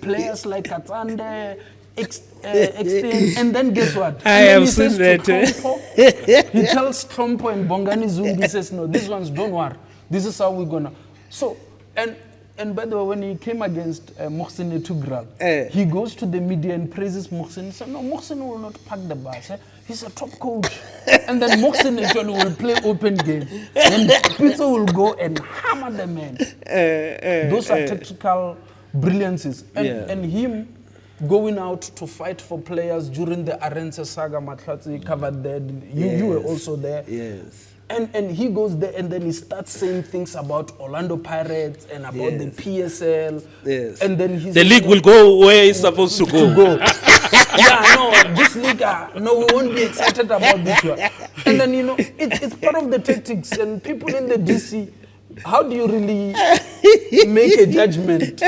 players like Katsande, Extend, and then guess what? I have seen that. He tells Trompo and Bongani Zumbi, he says, no, these ones, don't worry. This is how we're gonna. So, and by the way, when he came against Mohsen Etugral, he goes to the media and praises Mohsen. He said, no, Mohsen will not pack the bus. He's a top coach. And then Mohsen actually will play open game. And Pitso will go and hammer the man. Those are tactical brilliances. And him going out to fight for players during the Arendse saga, Matlatsi covered that. You were also there. And he goes there and then he starts saying things about Orlando Pirates and about the PSL. Yes. And then he's The league will go where it's supposed to go. Yeah, no, this league, no, we won't be excited about this one. And then, it's part of the tactics. And people in the DC, how do you really make a judgment?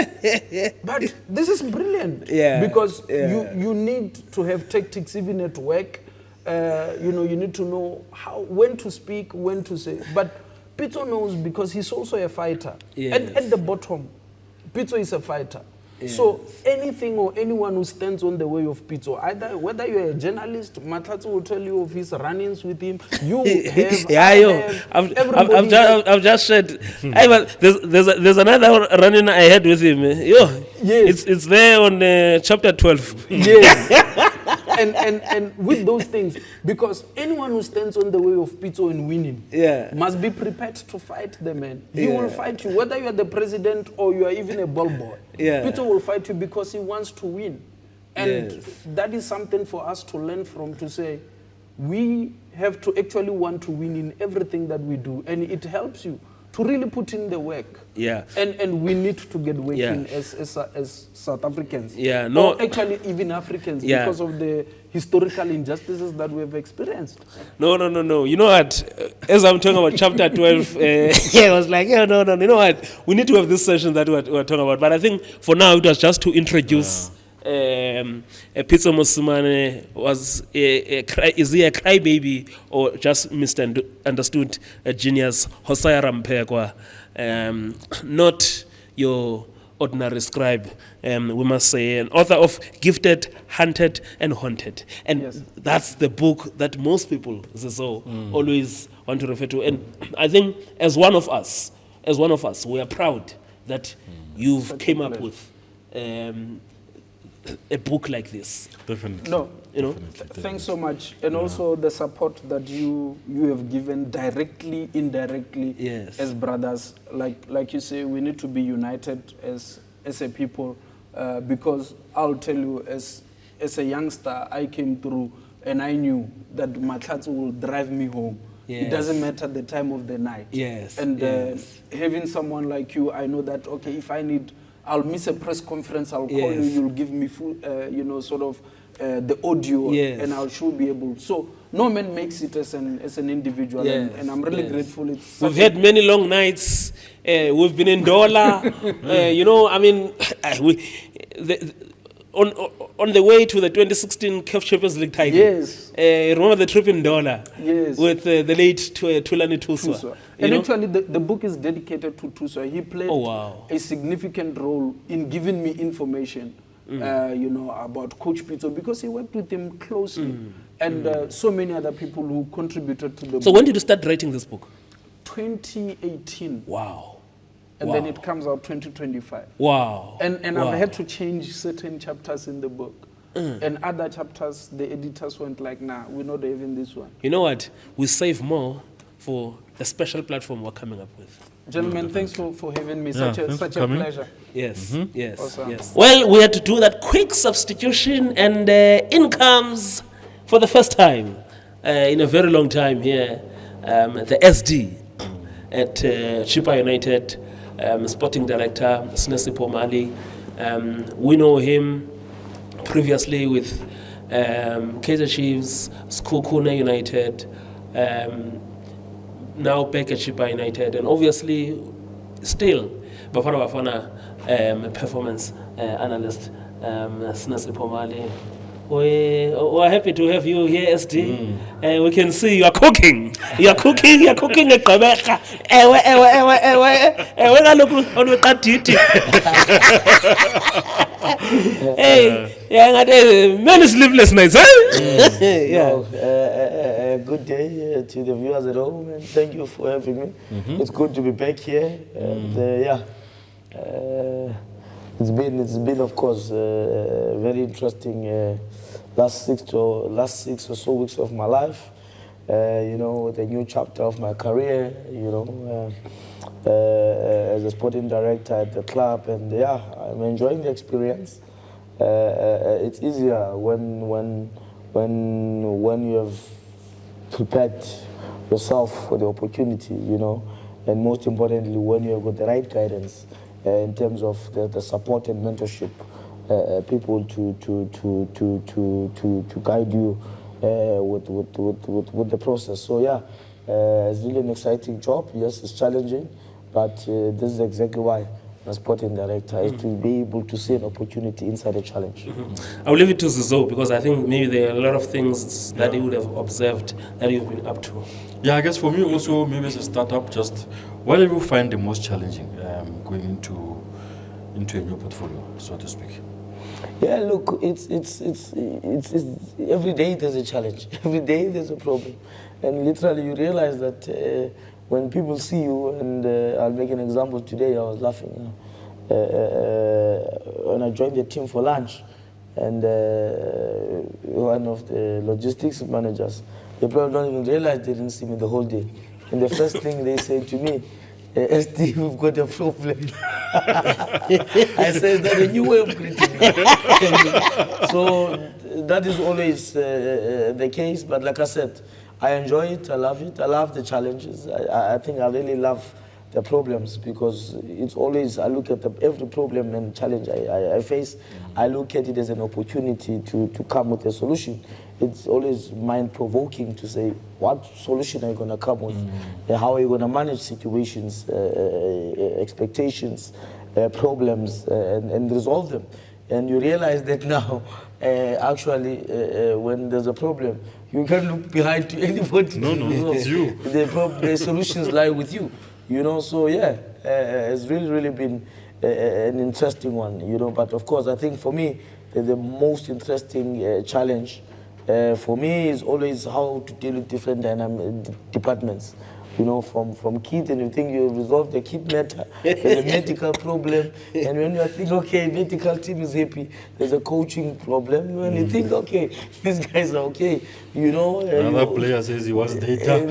But this is brilliant. Because you need to have tactics even at work. You need to know when to speak, when to say. But Pitso knows because he's also a fighter. Yes. At the bottom, Pitso is a fighter. Yes. So anything or anyone who stands on the way of Pitso, either whether you're a journalist, Matlatso will tell you of his run-ins with him. You have, I've just said. There's another run-in I had with him. Yes. It's there on chapter 12. Yes. And with those things, because anyone who stands on the way of Pitso in winning must be prepared to fight the man. He will fight you, whether you are the president or you are even a ball boy. Pitso will fight you because he wants to win. And that is something for us to learn from, to say, we have to actually want to win in everything that we do. And it helps you to really put in the work. And we need to get working as South Africans. Or actually even Africans because of the historical injustices that we have experienced. No. You know what? As I'm talking about chapter 12, I was like, no. You know what? We need to have this session that we're talking about. But I think for now it was just to introduce Pitso Mosimane. Is he a crybaby or just misunderstood a genius? Hose Ramphekwa, not your ordinary scribe, we must say, an author of Gifted, Hunted and Haunted. And that's the book that most people always want to refer to. And I think as one of us, we are proud that you've came up with a book like this. Definitely. No, thanks so much. And also the support that you have given directly, indirectly, as brothers. Like you say, we need to be united as a people, because I'll tell you, as a youngster, I came through and I knew that Matlatso will drive me home. It doesn't matter the time of the night. And having someone like you, I know that, okay, if I need, I'll miss a press conference, I'll call you, you'll give me full, the audio, and I'll sure be able. So no man makes it as an individual, and I'm really grateful. We've had many long nights. We've been in Dola. On the way to the 2016 CAF Champions League title. Remember the trip in Dola? With the late Tulani Tuswa. And actually, the book is dedicated to Tuswa. He played a significant role in giving me information, about Coach Pitso, because he worked with him closely. And so many other people who contributed to the book. So when did you start writing this book? 2018. Wow. And then it comes out 2025. Wow. And I've had to change certain chapters in the book. And other chapters, the editors went like, nah, we're not having this one. You know what? We save more for the special platform we're coming up with. Gentlemen, thanks for having me. Such a pleasure. Yes. Awesome. Well, we had to do that quick substitution, and in comes, for the first time in a very long time here, the SD at Chippa United Sporting Director, Sinesipho Mali. We know him previously with Kaizer Chiefs, Skokuna United, now back at Chippa United, and obviously still Bafana Bafana performance analyst, Sinesipho Mali. We're happy to have you here, SD. We can see you are cooking. You're cooking at Kabeka. Many sleepless nights, good day to the viewers at home, and thank you for having me. It's good to be back here. And, it's been of course very interesting last six or so weeks of my life. The new chapter of my career. As a sporting director at the club, and I'm enjoying the experience. It's easier when you have prepared yourself for the opportunity, you know, and most importantly, when you have got the right guidance in terms of the support and mentorship, people to guide you with the process. So yeah, it's really an exciting job. Yes, it's challenging, but this is exactly why I'm a sporting director, is to be able to see an opportunity inside a challenge. I'll leave it to Zizo because I think maybe there are a lot of things that he would have observed that you've been up to. Yeah, I guess for me also, maybe as a startup, just what do you find the most challenging going into a new portfolio, so to speak? Yeah, look, it's every day there's a challenge. Every day there's a problem, and literally you realize that when people see you, and I'll make an example today. I was laughing when I joined the team for lunch, and one of the logistics managers, they probably don't even realize they didn't see me the whole day. And the first thing they said to me, SD, we've got a problem. I said, that a new way of greeting me. So that is always the case. But like I said, I enjoy it. I love it. I love the challenges. I think I really love the problems, because it's always, I look at every problem and challenge I face, I look at it as an opportunity to come with a solution. It's always mind-provoking to say, what solution are you going to come with? How are you going to manage situations, expectations, problems, and resolve them? And you realize that now, actually, when there's a problem, you can't look behind to anybody. No, it's you. The solutions lie with you. You know, so yeah, it's really been an interesting one, you know. But of course, I think for me, the most interesting challenge for me is always how to deal with different departments. You know, from kids, and you think you resolve the kid matter, there's a medical problem, and when you think, okay, medical team is happy, there's a coaching problem. When you think, okay, these guys are okay, you know. Another player says he wants data.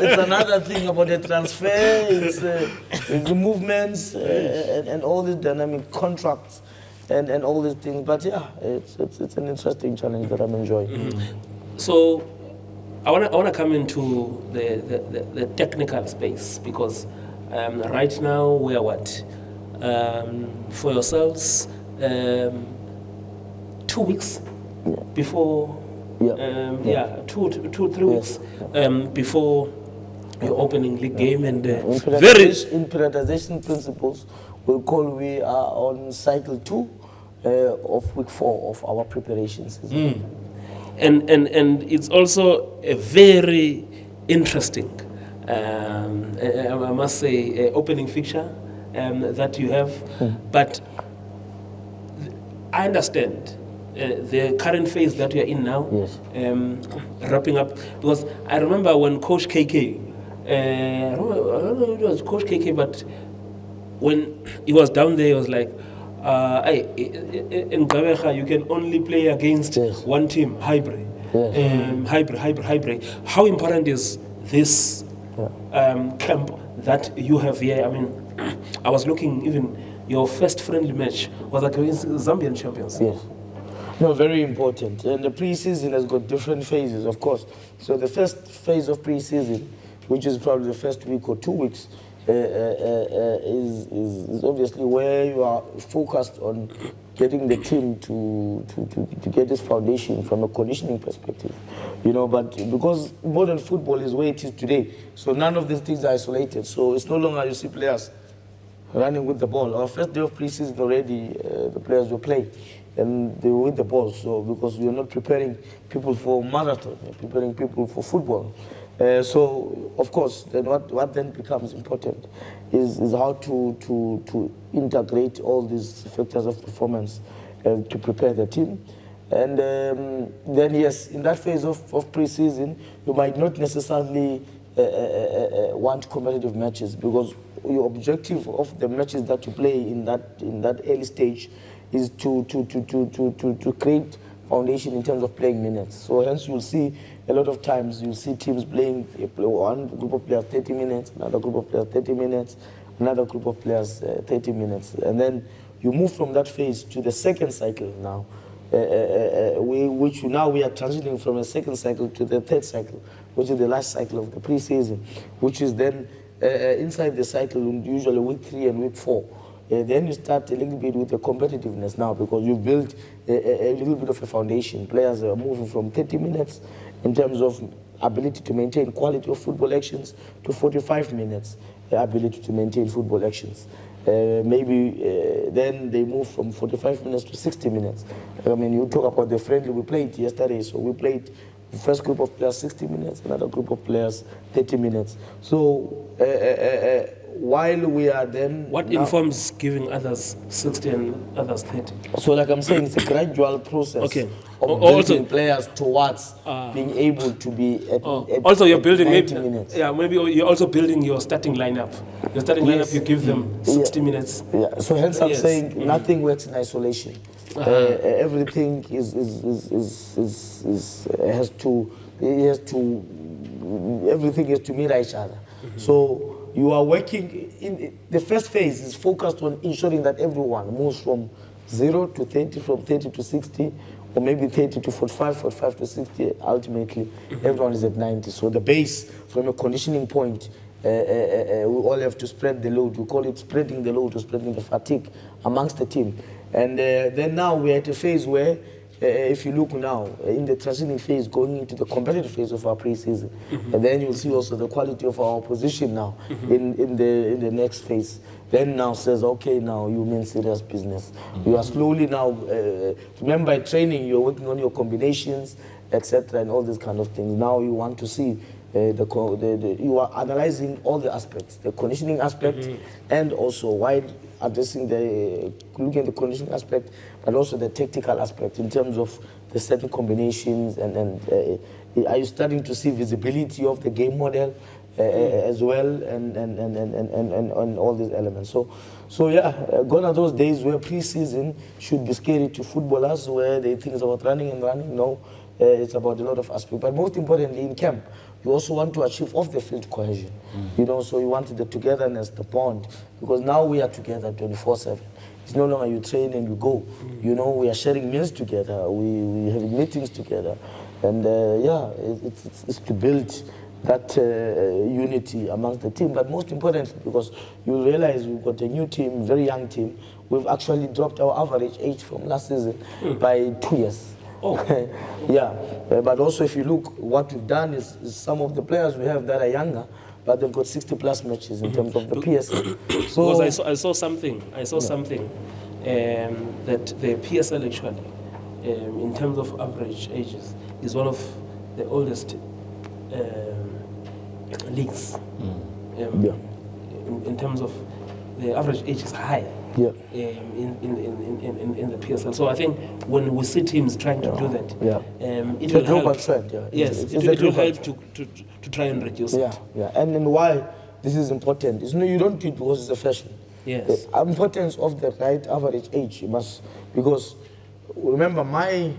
It's another thing about the transfer, it's the movements, and all these dynamic contracts, and all these things. But yeah, it's an interesting challenge that I'm enjoying. So I want to come into the technical space, because right now we are what? For yourselves, 2 weeks before, 2-3 weeks before your opening league game, and in periodization principles, we are on cycle 2 of week 4 of our preparations. And it's also a very interesting, I must say, opening fixture that you have. But I understand the current phase that you're in now, wrapping up. Because I remember when Coach KK, I don't know if it was Coach KK, but when he was down there, he was like, in Gabeja, you can only play against one team, hybrid. Hybrid. How important is this camp that you have here? I mean, I was looking, even your first friendly match was against Zambian champions. Yes. No, very important. And the pre-season has got different phases, of course. So the first phase of pre-season, which is probably the first week or 2 weeks, is obviously where you are focused on getting the team to get this foundation from a conditioning perspective, you know. But because modern football is where it is today, so none of these things are isolated. So it's no longer you see players running with the ball. Our first day of preseason already, the players will play and they will with the ball. So because we are not preparing people for marathon, we're preparing people for football. So of course, then what then becomes important is how to integrate all these factors of performance to prepare the team. And then yes, in that phase of pre-season, you might not necessarily want competitive matches, because your objective of the matches that you play in that early stage is to create foundation in terms of playing minutes. So hence you'll see a lot of times you'll see teams playing one group of players 30 minutes, another group of players 30 minutes, another group of players 30 minutes. And then you move from that phase to the second cycle now, which now we are transitioning from a second cycle to the third cycle, which is the last cycle of the pre-season, which is then inside the cycle, usually week 3 and week 4. Then you start a little bit with the competitiveness now, because you've built a little bit of a foundation. Players are moving from 30 minutes in terms of ability to maintain quality of football actions to 45 minutes ability to maintain football actions. Maybe then they move from 45 minutes to 60 minutes. I mean, you talk about the friendly we played yesterday, so we played the first group of players 60 minutes, another group of players 30 minutes. So while we are then... What informs giving others 60 and others 30? So like I'm saying, it's a gradual process Okay. of building players towards being able to be at also you're building 90 maybe, minutes. yeah, maybe you're also building your starting lineup. Your starting lineup, you give them 60 minutes. Yeah. So hence I'm saying nothing works in isolation. Everything everything has to mirror each other. So you are working in the first phase is focused on ensuring that everyone moves from 0 to 30, from 30 to 60, or maybe 30 to 45, 45 to 60. Ultimately, everyone is at 90. So the base, from a conditioning point, we all have to spread the load. We call it spreading the load or spreading the fatigue amongst the team. And then now we're at a phase where, if you look now, in the transitioning phase, going into the competitive phase of our pre-season, and then you'll see also the quality of our opposition now in the next phase. Then now says, okay, now you mean serious business. You are slowly now, remember at training, you're working on your combinations, etc., and all these kind of things. Now you want to see, you are analyzing all the aspects, the conditioning aspect, and also while addressing looking at the conditioning aspect, but also the tactical aspect in terms of the certain combinations, and are you starting to see visibility of the game model as well, and all these elements. So yeah, gone are those days where pre-season should be scary to footballers, where they think it's about running. No, it's about a lot of aspects. But most importantly, in camp, you also want to achieve off-the-field cohesion. You know, so you want the togetherness, the bond, because now we are together 24/7. It's no longer you train and you go. You know, we are sharing meals together. We having meetings together, and yeah, it's to build that unity amongst the team. But most importantly, because you realize we've got a new team, very young team, we've actually dropped our average age from last season by 2 years. Oh. Yeah, but also if you look, what we've done is some of the players we have that are younger, but they've got 60+ matches in terms of the PSL. So because I saw something that the PSL actually, in terms of average ages, is one of the oldest leagues. In terms of the average age is high. Yeah. In the PSL. So I think when we see teams trying to do that, it will help. Trend, yeah. Yes, it will help to try and reduce it. Yeah. And then why this is important is you don't do it because it's a fashion. Yes. The importance of the right average age because remember my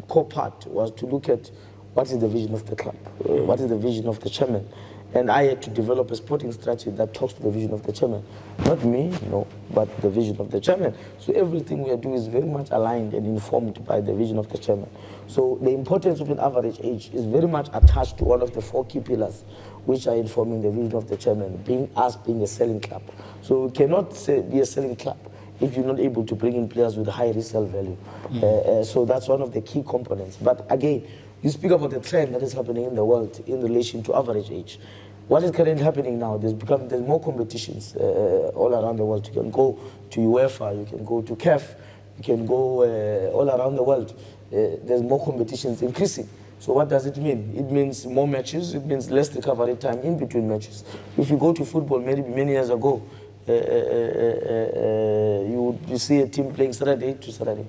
core part was to look at what is the vision of the club, what is the vision of the chairman. And I had to develop a sporting strategy that talks to the vision of the chairman. Not me, no, but the vision of the chairman. So everything we are doing is very much aligned and informed by the vision of the chairman. So the importance of an average age is very much attached to one of the 4 key pillars, which are informing the vision of the chairman, being a selling club. So we cannot be a selling club if you're not able to bring in players with high resale value. So that's one of the key components. But again, you speak about the trend that is happening in the world in relation to average age. What is currently happening now, there's more competitions all around the world. You can go to UEFA, you can go to CAF, you can go all around the world. There's more competitions increasing. So what does it mean? It means more matches, it means less recovery time in between matches. If you go to football many years ago, you see a team playing Saturday to Saturday,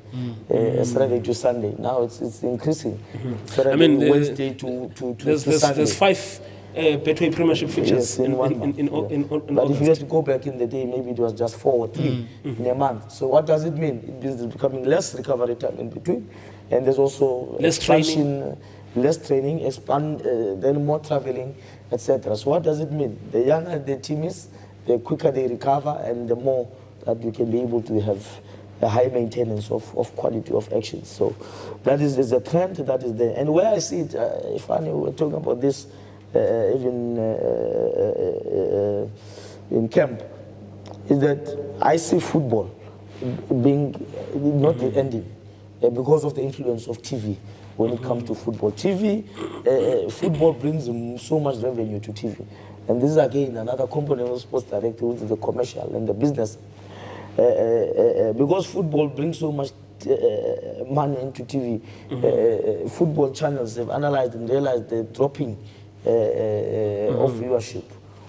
Saturday to Sunday. Now it's increasing. Saturday, Wednesday to Sunday. There's 5 Betway Premiership features in August. But if you have to go back in the day, maybe it was just 4 or 3 in a month. So what does it mean? It means there's becoming less recovery time in between, and there's also less training, then more traveling, etc. So what does it mean? The younger the team is, the quicker they recover, and the more that you can be able to have a high maintenance of quality of actions. So that is a trend that is there. And where I see it, if we were talking about this even in camp, is that I see football being not the ending because of the influence of TV when it comes to football. Football brings so much revenue to TV. And this is again another component of sports director, which is the commercial and the business. Because football brings so much money into TV, football channels have analyzed and realized the dropping of viewership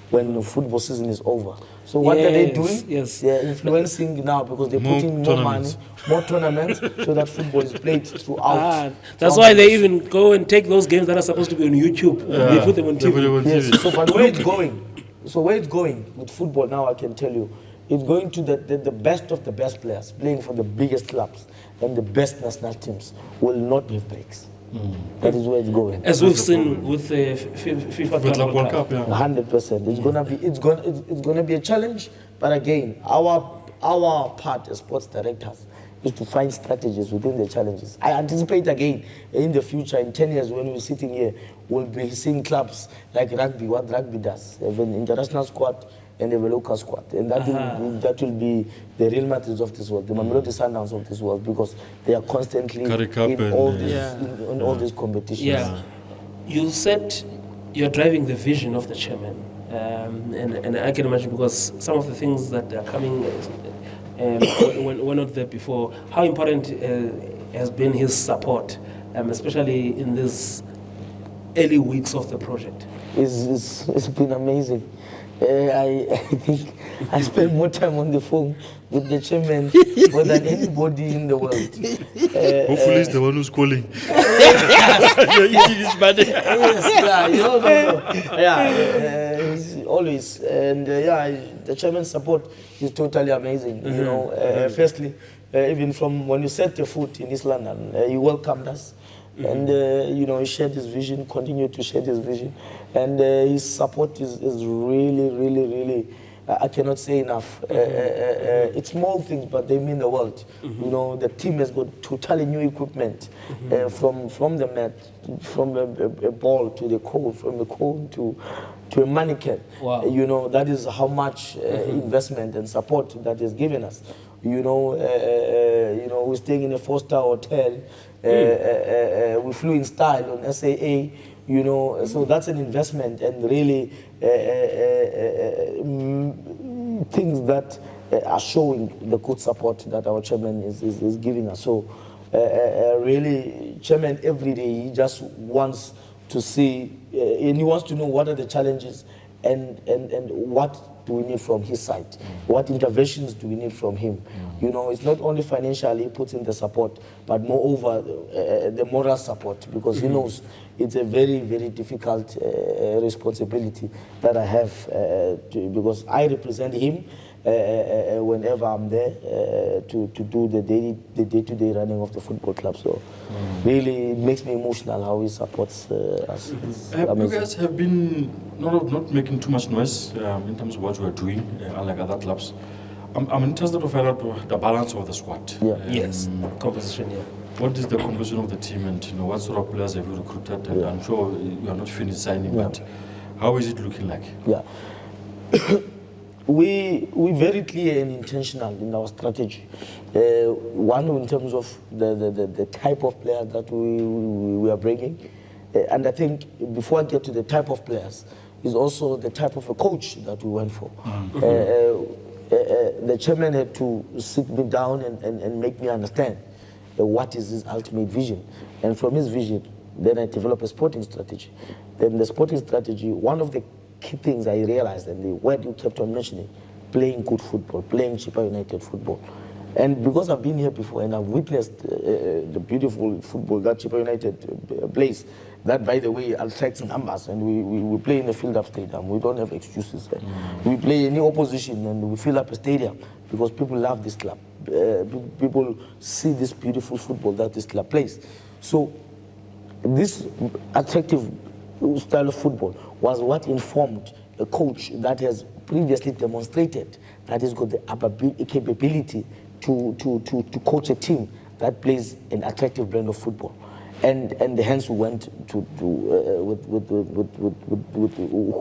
when the football season is over. So what are they doing? Yes. They're influencing now because they're putting more money, more tournaments, so that football is played throughout. That's why they even go and take those games that are supposed to be on YouTube. They put them on TV. Yes. So but where it's going? So where it's going with football now, I can tell you, it's going to the best of the best players playing for the biggest clubs and the best national teams will not have breaks. That is where it's going. As we've seen with the FIFA Club World Cup. 100%. It's gonna be a challenge, but again, our part as sports directors is to find strategies within the challenges. I anticipate again in the future, in 10 years, when we're sitting here, we'll be seeing clubs like rugby, what rugby does, have an international squad and have a local squad, and that will be the Real Madrid of this world, the Mamelodi Sundowns of this world, because they are constantly in all these competitions. Yeah, you said you're driving the vision of the chairman, and I can imagine, because some of the things that are coming were not there before. How important has been his support, especially in these early weeks of the project? It's been amazing. I think I spend more time on the phone with the chairman more than anybody in the world. Hopefully it's the one who's calling. You're eating his money. He's always. And the chairman's support is totally amazing. You know, firstly, even from when you set the foot in East London, he welcomed us. And, you know, he shared his vision, continued to share his vision. And his support is really, really, really, I cannot say enough. It's small things, but they mean the world. You know, the team has got totally new equipment, from the mat, from a ball to the cone, from the cone to a mannequin. Wow. You know, that is how much investment and support that is given us. You know, we're staying in a 4-star hotel. We flew in style on SAA, you know, so that's an investment, and really things that are showing the good support that our chairman is giving us. So really, chairman every day, he just wants to see, and he wants to know what are the challenges and what do we need from his side? What interventions do we need from him? You know, it's not only financially he puts in the support, but moreover the moral support, because he knows it's a very, very difficult responsibility that I have, because I represent him whenever I'm there to do the day-to-day running of the football club. So really it makes me emotional how he supports us. You guys have been not making too much noise in terms of what you are doing, unlike other clubs. I'm interested to find out the balance of the squad. Yes, composition, What is the composition of the team, and you know, what sort of players have you recruited? And I'm sure you are not finished signing, but how is it looking like? We're very clear and intentional in our strategy. One, in terms of the type of players that we are bringing. And I think before I get to the type of players, is also the type of a coach that we went for. The chairman had to sit me down and make me understand what is his ultimate vision. And from his vision, then I developed a sporting strategy. Then the sporting strategy, one of the key things I realized, and the word you kept on mentioning, playing good football, playing Chippa United football. And because I've been here before and I've witnessed the beautiful football that Chippa United plays, that, by the way, attracts numbers, and we play in a filled-up stadium. We don't have excuses. We play any opposition and we fill up a stadium because people love this club. People see this beautiful football that this club plays. So this attractive style of football was what informed a coach that has previously demonstrated that he's got the capability to coach a team that plays an attractive brand of football. And hence we went with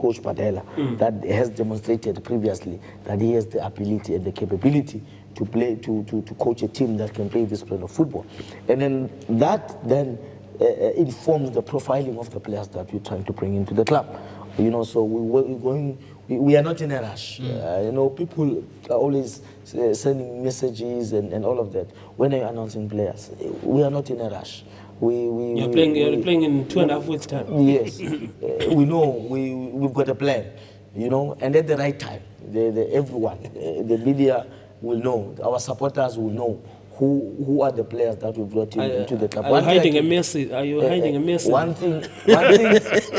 Coach Padela, that has demonstrated previously that he has the ability and the capability to play to coach a team that can play this brand of football. And then that informs the profiling of the players that we're trying to bring into the club. You know, so we are not in a rush. You know, people are always sending messages and all of that. When they're announcing players, we are not in a rush. You're playing in 2.5 weeks' time. Yes, we know we've got a plan, you know, and at the right time, everyone, the media will know, our supporters will know who are the players that we brought into the club. Are you hiding a message?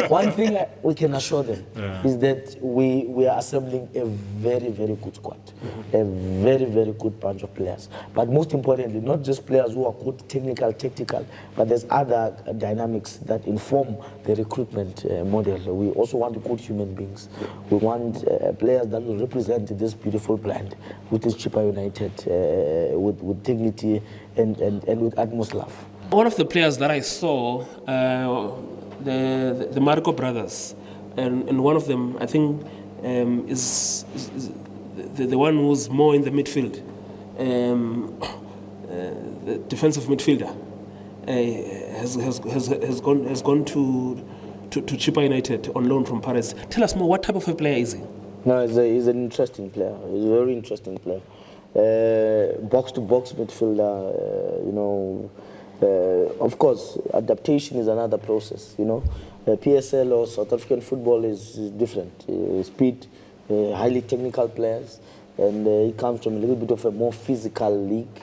One thing we can assure them is that we are assembling a very, very good squad, a very, very good bunch of players. But most importantly, not just players who are good technical, tactical, but there's other dynamics that inform the recruitment model. We also want good human beings. We want players that will represent this beautiful brand, which is Chippa United, with dignity and with utmost love. One of the players that I saw, the Marco brothers, and one of them, I think, is the one who's more in the midfield, the defensive midfielder, has gone to Chippa United on loan from Paris. Tell us more. What type of a player is he? No, he's an interesting player. He's a very interesting player. Box-to-box midfielder, you know. Of course, adaptation is another process, you know. PSL or South African football is different. Speed, highly technical players, and it comes from a little bit of a more physical league,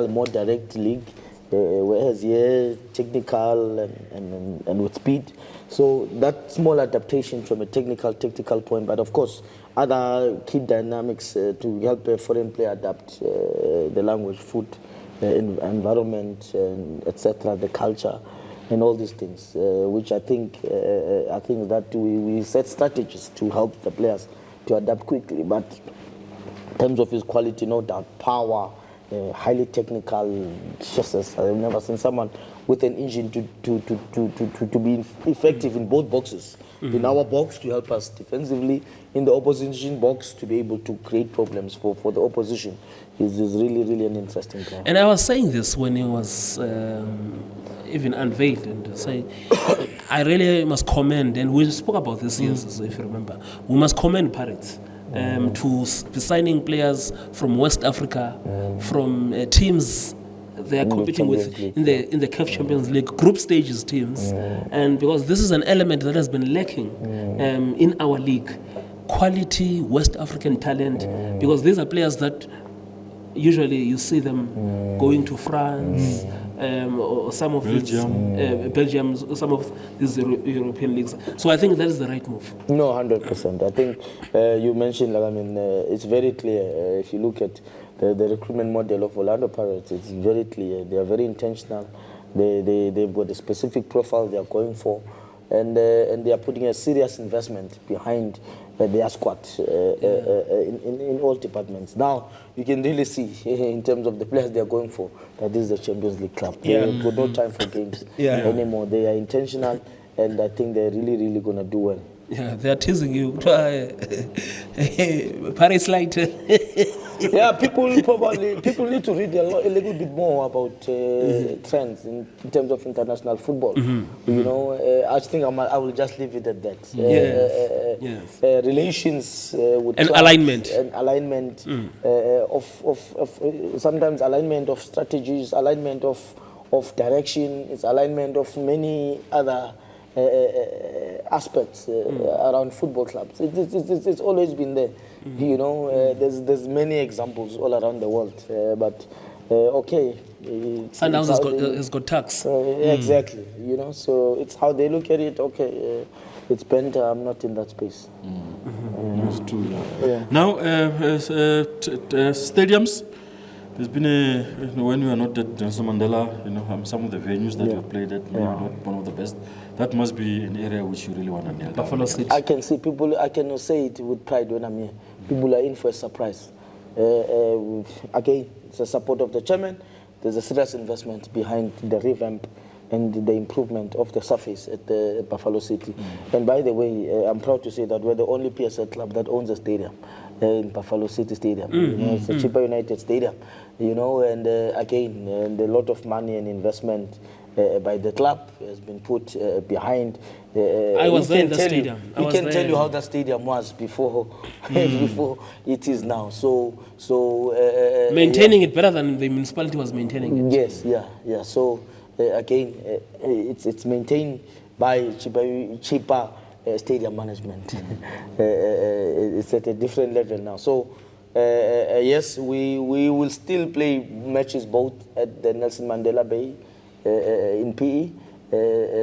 more direct league, whereas here, technical and with speed. So that small adaptation from a tactical point, but of course, other key dynamics to help a foreign player adapt the language, food, environment, etc., the culture, and all these things, which I think that we set strategies to help the players to adapt quickly. But in terms of his quality, no doubt, power, highly technical. I've never seen someone with an engine to be effective in both boxes. In our box to help us defensively, in the opposition box to be able to create problems for the opposition. He's really, really an interesting player. And I was saying this when he was even unveiled, and say, I really must commend, and we spoke about this yesterday, if you remember, we must commend Pirates to be signing players from West Africa, from teams they are competing with in the CAF Champions League group stages teams, and because this is an element that has been lacking in our league, quality West African talent, because these are players that usually you see them going to France, or some of Belgium, some of these European leagues. So I think that is the right move. No, 100%. I think you mentioned, it's very clear. If you look at the recruitment model of Orlando Pirates, it's very clear. They are very intentional. They've got a specific profile they are going for, and they are putting a serious investment behind their squad in all departments. Now, you can really see in terms of the players they are going for that this is a Champions League club. They've got no time for games anymore. They are intentional, and I think they're really, really going to do well. Yeah, they are teasing you. Paris Light. Yeah, people need to read a little bit more about trends in terms of international football. You know, I think I will just leave it at that. Relations with and clubs, alignment. And alignment of sometimes alignment of strategies, alignment of direction, it's alignment of many other aspects around football clubs. It's always been there. You know, there's many examples all around the world. But Sundowns has got tax. Exactly. You know, so it's how they look at it. Okay, it's Penta. I'm not in that space. That's true. Yeah. Now, stadiums. There's been when we are not at Nelson Mandela, some of the venues that we've played at, maybe not one of the best. That must be an area which you really want to nail down. I can see people, I can say it with pride when I'm here. People are in for a surprise. Again, it's the support of the chairman. There's a serious investment behind the revamp and the improvement of the surface at the Buffalo City. And by the way, I'm proud to say that we're the only PSL club that owns a stadium in Buffalo City Stadium. You know, it's a Chippa United Stadium, you know, and again, a lot of money and investment by the club has been put behind. I was there in the stadium. He can tell you how the stadium was before, before it is now. So maintaining it better than the municipality was maintaining it. Yes, yeah. So again, it's maintained by Chippa stadium management. It's at a different level now. So yes, we will still play matches both at the Nelson Mandela Bay in PE,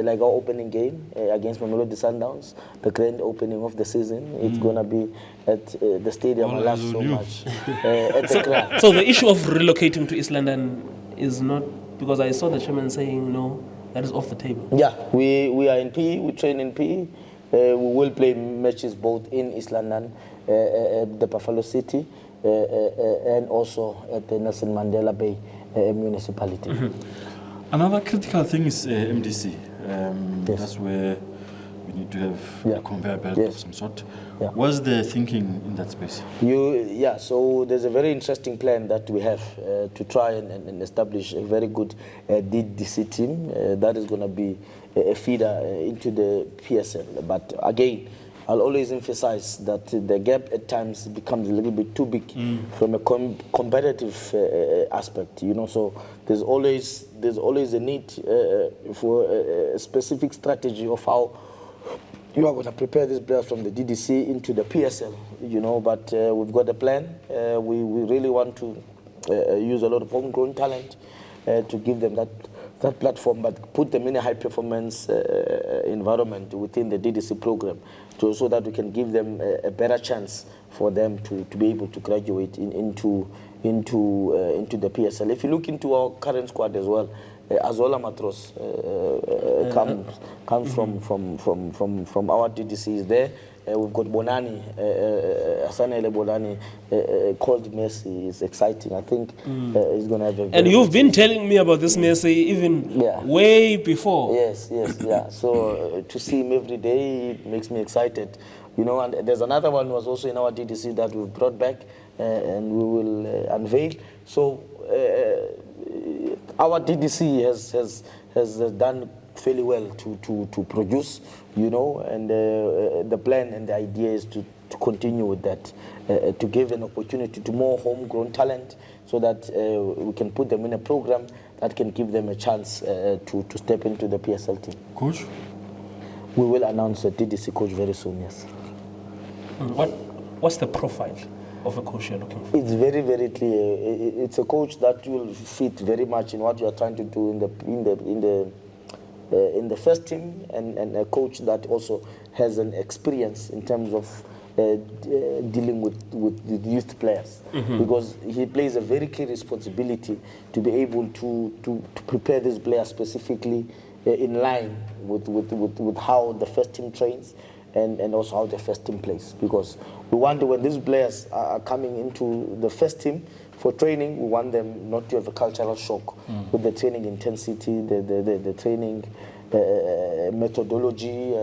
like our opening game against Mamelodi Sundowns, the grand opening of the season. It's gonna be at the stadium. I love so much. At the ground. So the issue of relocating to East London is not, because I saw the chairman saying no, that is off the table. Yeah, we are in PE. We train in PE. We will play matches both in East London, at the Buffalo City, and also at the Nelson Mandela Bay municipality. Another critical thing is MDC. Yes. That's where we need to have a conveyor belt of some sort. Yeah. What's the thinking in that space? So there's a very interesting plan that we have to try and establish a very good DDC team that is going to be a feeder into the PSL. But again, I'll always emphasize that the gap at times becomes a little bit too big from a competitive aspect, you know. So there's always a need for a specific strategy of how you are going to prepare these players from the DDC into the PSL, you know. But we've got a plan. We really want to use a lot of homegrown talent to give them that platform, but put them in a high-performance environment within the DDC program, so that we can give them a better chance for them to be able to graduate into the PSL. If you look into our current squad as well, Azola Matros comes from our DDC is there. We've got Bonani, Asanele Bonani, called Messi. Is exciting. I think he's going to have a very And you've been telling me about this Messi even way before. Yes. So to see him every day, it makes me excited. You know, and there's another one who was also in our DDC that we've brought back and we will unveil. So our DDC has done fairly well to produce, you know, and the plan and the idea is to continue with that, to give an opportunity to more homegrown talent so that we can put them in a program that can give them a chance to step into the PSL team. Coach? We will announce a DDC coach very soon, yes. What's the profile of a coach you're looking for? It's very, very clear. It's a coach that will fit very much in what you are trying to do in the first team, and a coach that also has an experience in terms of dealing with youth players, because he plays a very key responsibility to be able to prepare these players specifically in line with how the first team trains and also how the first team plays, because we want when these players are coming into the first team for training, we want them not to have a cultural shock with the training intensity, the training methodology,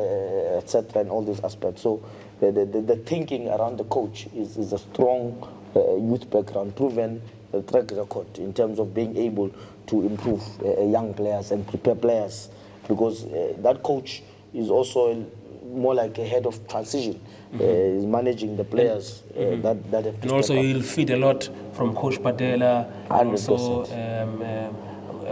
etc., and all these aspects. So the thinking around the coach is a strong youth background, proven track record in terms of being able to improve young players and prepare players, because that coach is also more like a head of transition. Is managing the players that have to. And also you'll feed a lot from Coach Padela and 100%. also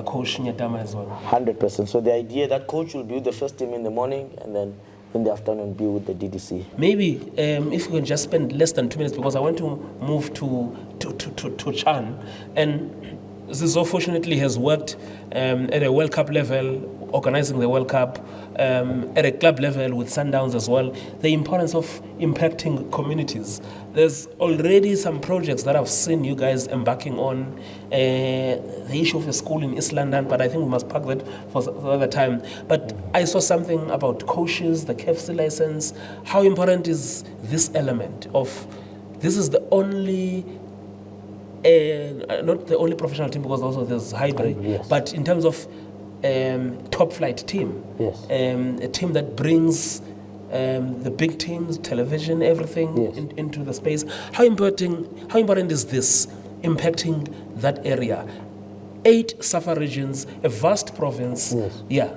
Coach Nyatama as well. 100%. So the idea that coach will be with the first team in the morning and then in the afternoon be with the DDC. Maybe if we can just spend less than 2 minutes, because I want to move to CHAN, and Zizo fortunately has worked at a World Cup level, organizing the World Cup, at a club level with Sundowns as well. The importance of impacting communities. There's already some projects that I've seen you guys embarking on. The issue of a school in East London, but I think we must park that for another time. But I saw something about coaches, the KFC license. How important is this element of, this is the only not the only professional team, because also there's hybrid, Yes. but in terms of top flight team, Yes. a team that brings the big teams, television, everything Yes. into the space. How important is this impacting that area? 8 SAFA regions, a vast province. Yes. Yeah.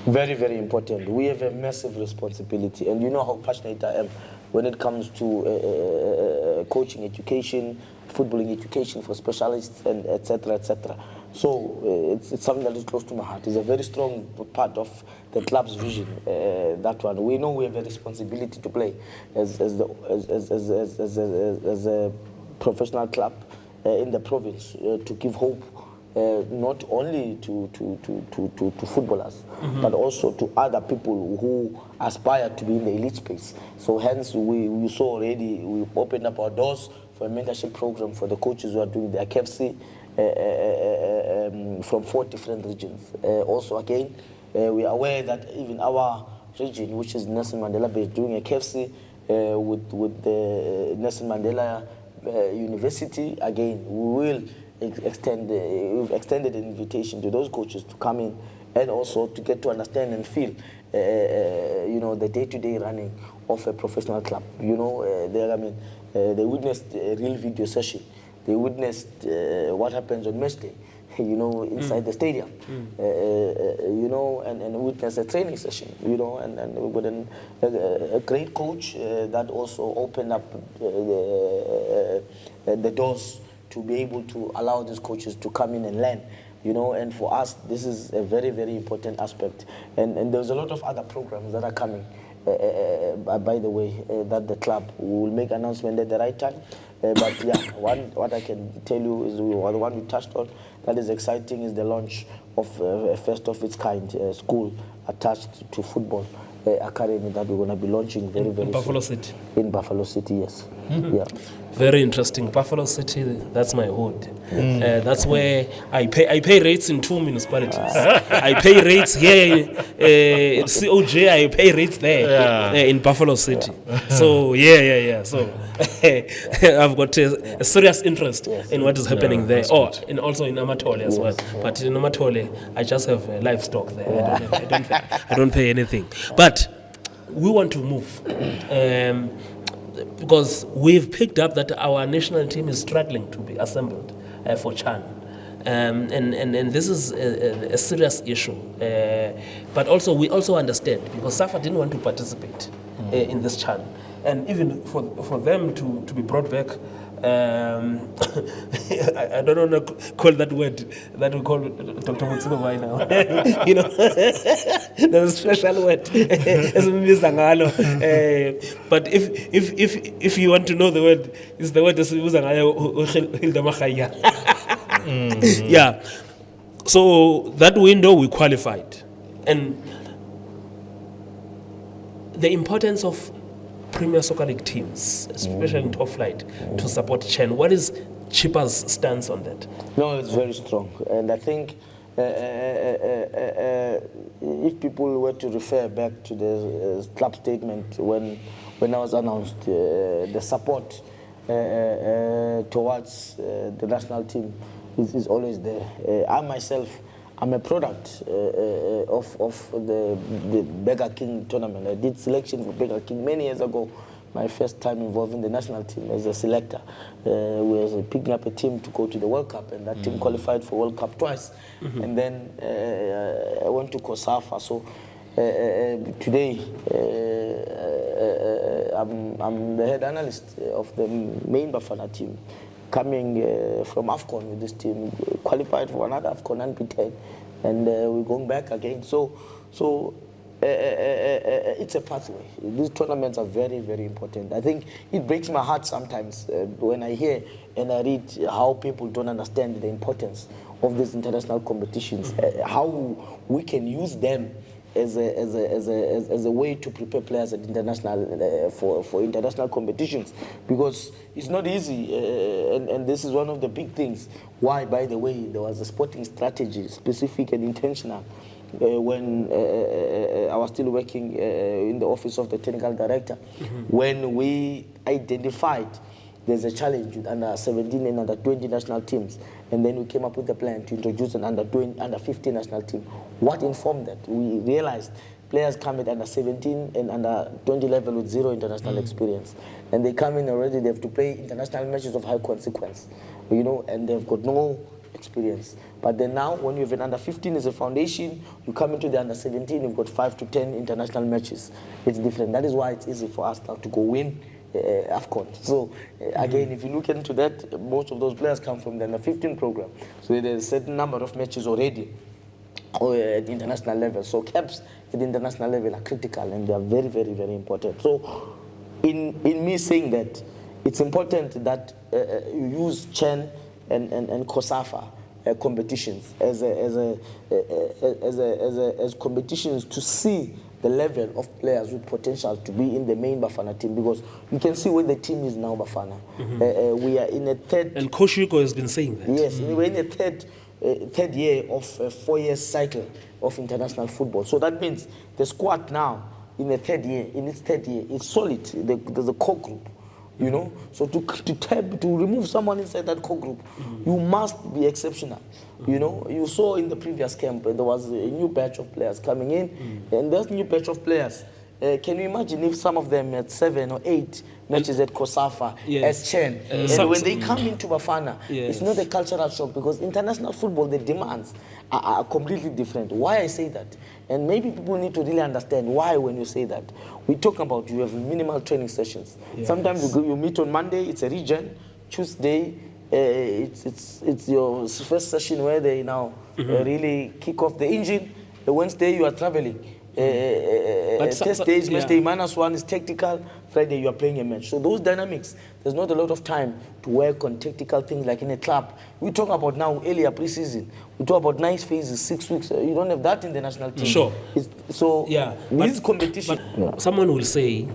Very, very important. We have a massive responsibility, and you know how passionate I am when it comes to coaching education, footballing education for specialists, and etc., etc. So it's something that is close to my heart. It's a very strong part of the club's vision. That one, we know we have a responsibility to play as a professional club in the province to give hope. Not only to footballers, but also to other people who aspire to be in the elite space. So hence, we saw already, we opened up our doors for a mentorship program for the coaches who are doing the KFC from 4 different regions. Also, again, we are aware that even our region, which is Nelson Mandela Bay, is doing a KFC with the Nelson Mandela University. Again, we will we've extended an invitation to those coaches to come in and also to get to understand and feel, the day-to-day running of a professional club. They witnessed a real video session. They witnessed what happens on match day, inside the stadium, and witnessed a training session, and we've got a great coach that also opened up the doors to be able to allow these coaches to come in and learn, and for us, this is a very, very important aspect. And there's a lot of other programs that are coming, by the way, that the club will make announcement at the right time. But yeah, what I can tell you is the one we touched on, that is exciting, is the launch of a first of its kind school attached to football academy that we're going to be launching very, very soon. In Buffalo City? In Buffalo City, yes. Yeah. Very interesting. Buffalo City, that's my hood. That's where I pay rates in 2 municipalities. I pay rates here in COJ, I pay rates there in Buffalo City. So, So, I've got a serious interest in what is happening there. And also in Amatole as well. But in Amatole, I just have livestock there. I don't pay anything. But we want to move. Because we've picked up that our national team is struggling to be assembled for CHAN. And this is a serious issue. But also, we also understand, because SAFA didn't want to participate in this CHAN. And even for them to be brought back, I don't want to call that word that we call Dr. Mutsiba by now. There's a special word. But if you want to know the word, it's the word Yeah. So that window we qualified. And the importance of Premier Soccer League teams, especially in top flight, to support CHAN. What is Chippa's stance on that? No, it's very strong. And I think if people were to refer back to the club statement when I was announced, the support towards the national team is always there. I myself, I'm a product of the Burger King tournament. I did selection for Burger King many years ago. My first time involved in the national team as a selector. We were picking up a team to go to the World Cup, and that team qualified for World Cup twice. And then I went to COSAFA. So today, I'm the head analyst of the main Bafana team, coming from AFCON with this team, qualified for another AFCON unbeaten, and we're going back again. So it's a pathway. These tournaments are very, very important. I think it breaks my heart sometimes when I hear and I read how people don't understand the importance of these international competitions, how we can use them as a way to prepare players at international for international competitions, because it's not easy, and this is one of the big things why, by the way, there was a sporting strategy, specific and intentional, when I was still working in the office of the technical director, when we identified there's a challenge with under 17 and under 20 national teams, and then we came up with a plan to introduce an under 15 national team. What informed that? We realized players come at under 17 and under 20 level with zero international experience, and they come in already, they have to play international matches of high consequence, you know, and they've got no experience. But then now, when you have an under 15 as a foundation, you come into the under 17, you've got 5 to 10 international matches. It's different. That is why it's easy for us now to go win AFCON. So again, if you look into that, most of those players come from the under 15 program. So there's a certain number of matches already at the international level. So caps at the international level are critical, and they are very, very, very important. So in me saying that, it's important that you use CHAN and COSAFA competitions as competitions to see the level of players with potential to be in the main Bafana team, because you can see where the team is now, Bafana. We are in a third... And Coach Hugo has been saying that. Yes, we're in a third year of a 4-year cycle of international football. So that means the squad now, in its third year, is solid. There's a core group. You know, so to remove someone inside that core group, you must be exceptional. You know, you saw in the previous camp there was a new batch of players coming in, and those new batch of players. Can you imagine if some of them had 7 or 8 matches at COSAFA as CHAN, and when they come into Bafana, it's not a cultural shock, because international football, the demands are completely different. Why I say that? And maybe people need to really understand why when you say that. We talk about you have minimal training sessions. Sometimes you meet on Monday, it's a region. Tuesday, it's your first session where they now really kick off the engine. The Wednesday you are traveling. Thursday is match day -1 is tactical. Friday you are playing a match. So those dynamics, there's not a lot of time to work on tactical things like in a club. We talk about now earlier pre-season. We talk about nice phases, 6 weeks. You don't have that in the national team. Sure. This competition. Someone will say,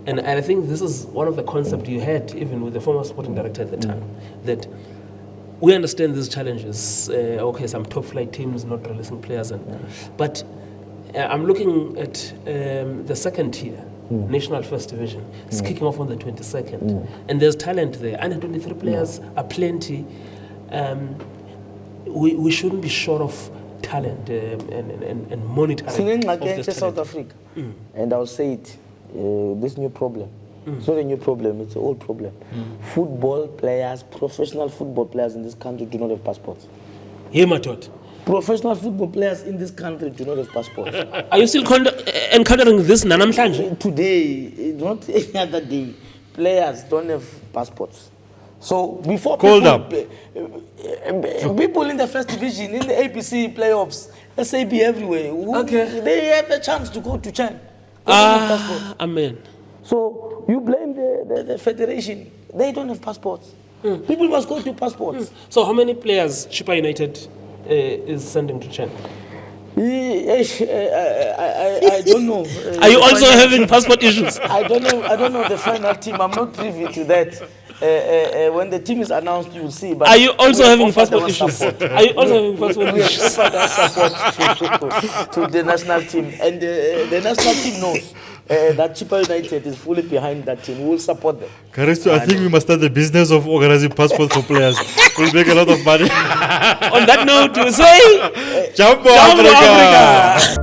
and I think this is one of the concepts you had even with the former sporting director at the time, that we understand these challenges. Okay, some top flight teams not releasing players, but I'm looking at the second tier, National First Division. It's kicking off on the 22nd. And there's talent there. Under 23 players are plenty. We shouldn't be short of talent and monitoring of this South Africa. And I'll say it, this new problem. It's not a new problem, it's an old problem. Football players, professional football players in this country do not have passports. Hematot. Professional football players in this country do not have passports. Are you still encountering this nanamhlanje? Today, not any other day, players don't have passports. So before people in the first division, in the APC playoffs, SAB everywhere, they have a chance to go to CHAN. Amen. So you blame the federation. They don't have passports. People must go to passports. So how many players Chippa United is sending to CHAN? I don't know. Are you also having passport issues? I don't know the final team. I'm not privy to that. When the team is announced, you will see. But are you also having passport issues? Are you also having passport issues? We have support to the national team, and the national team knows that Chippa United is fully behind that team. We will support them. Caristo, I think we must start the business of organizing passports for players. We'll make a lot of money. On that note, we say, Jumbo Africa!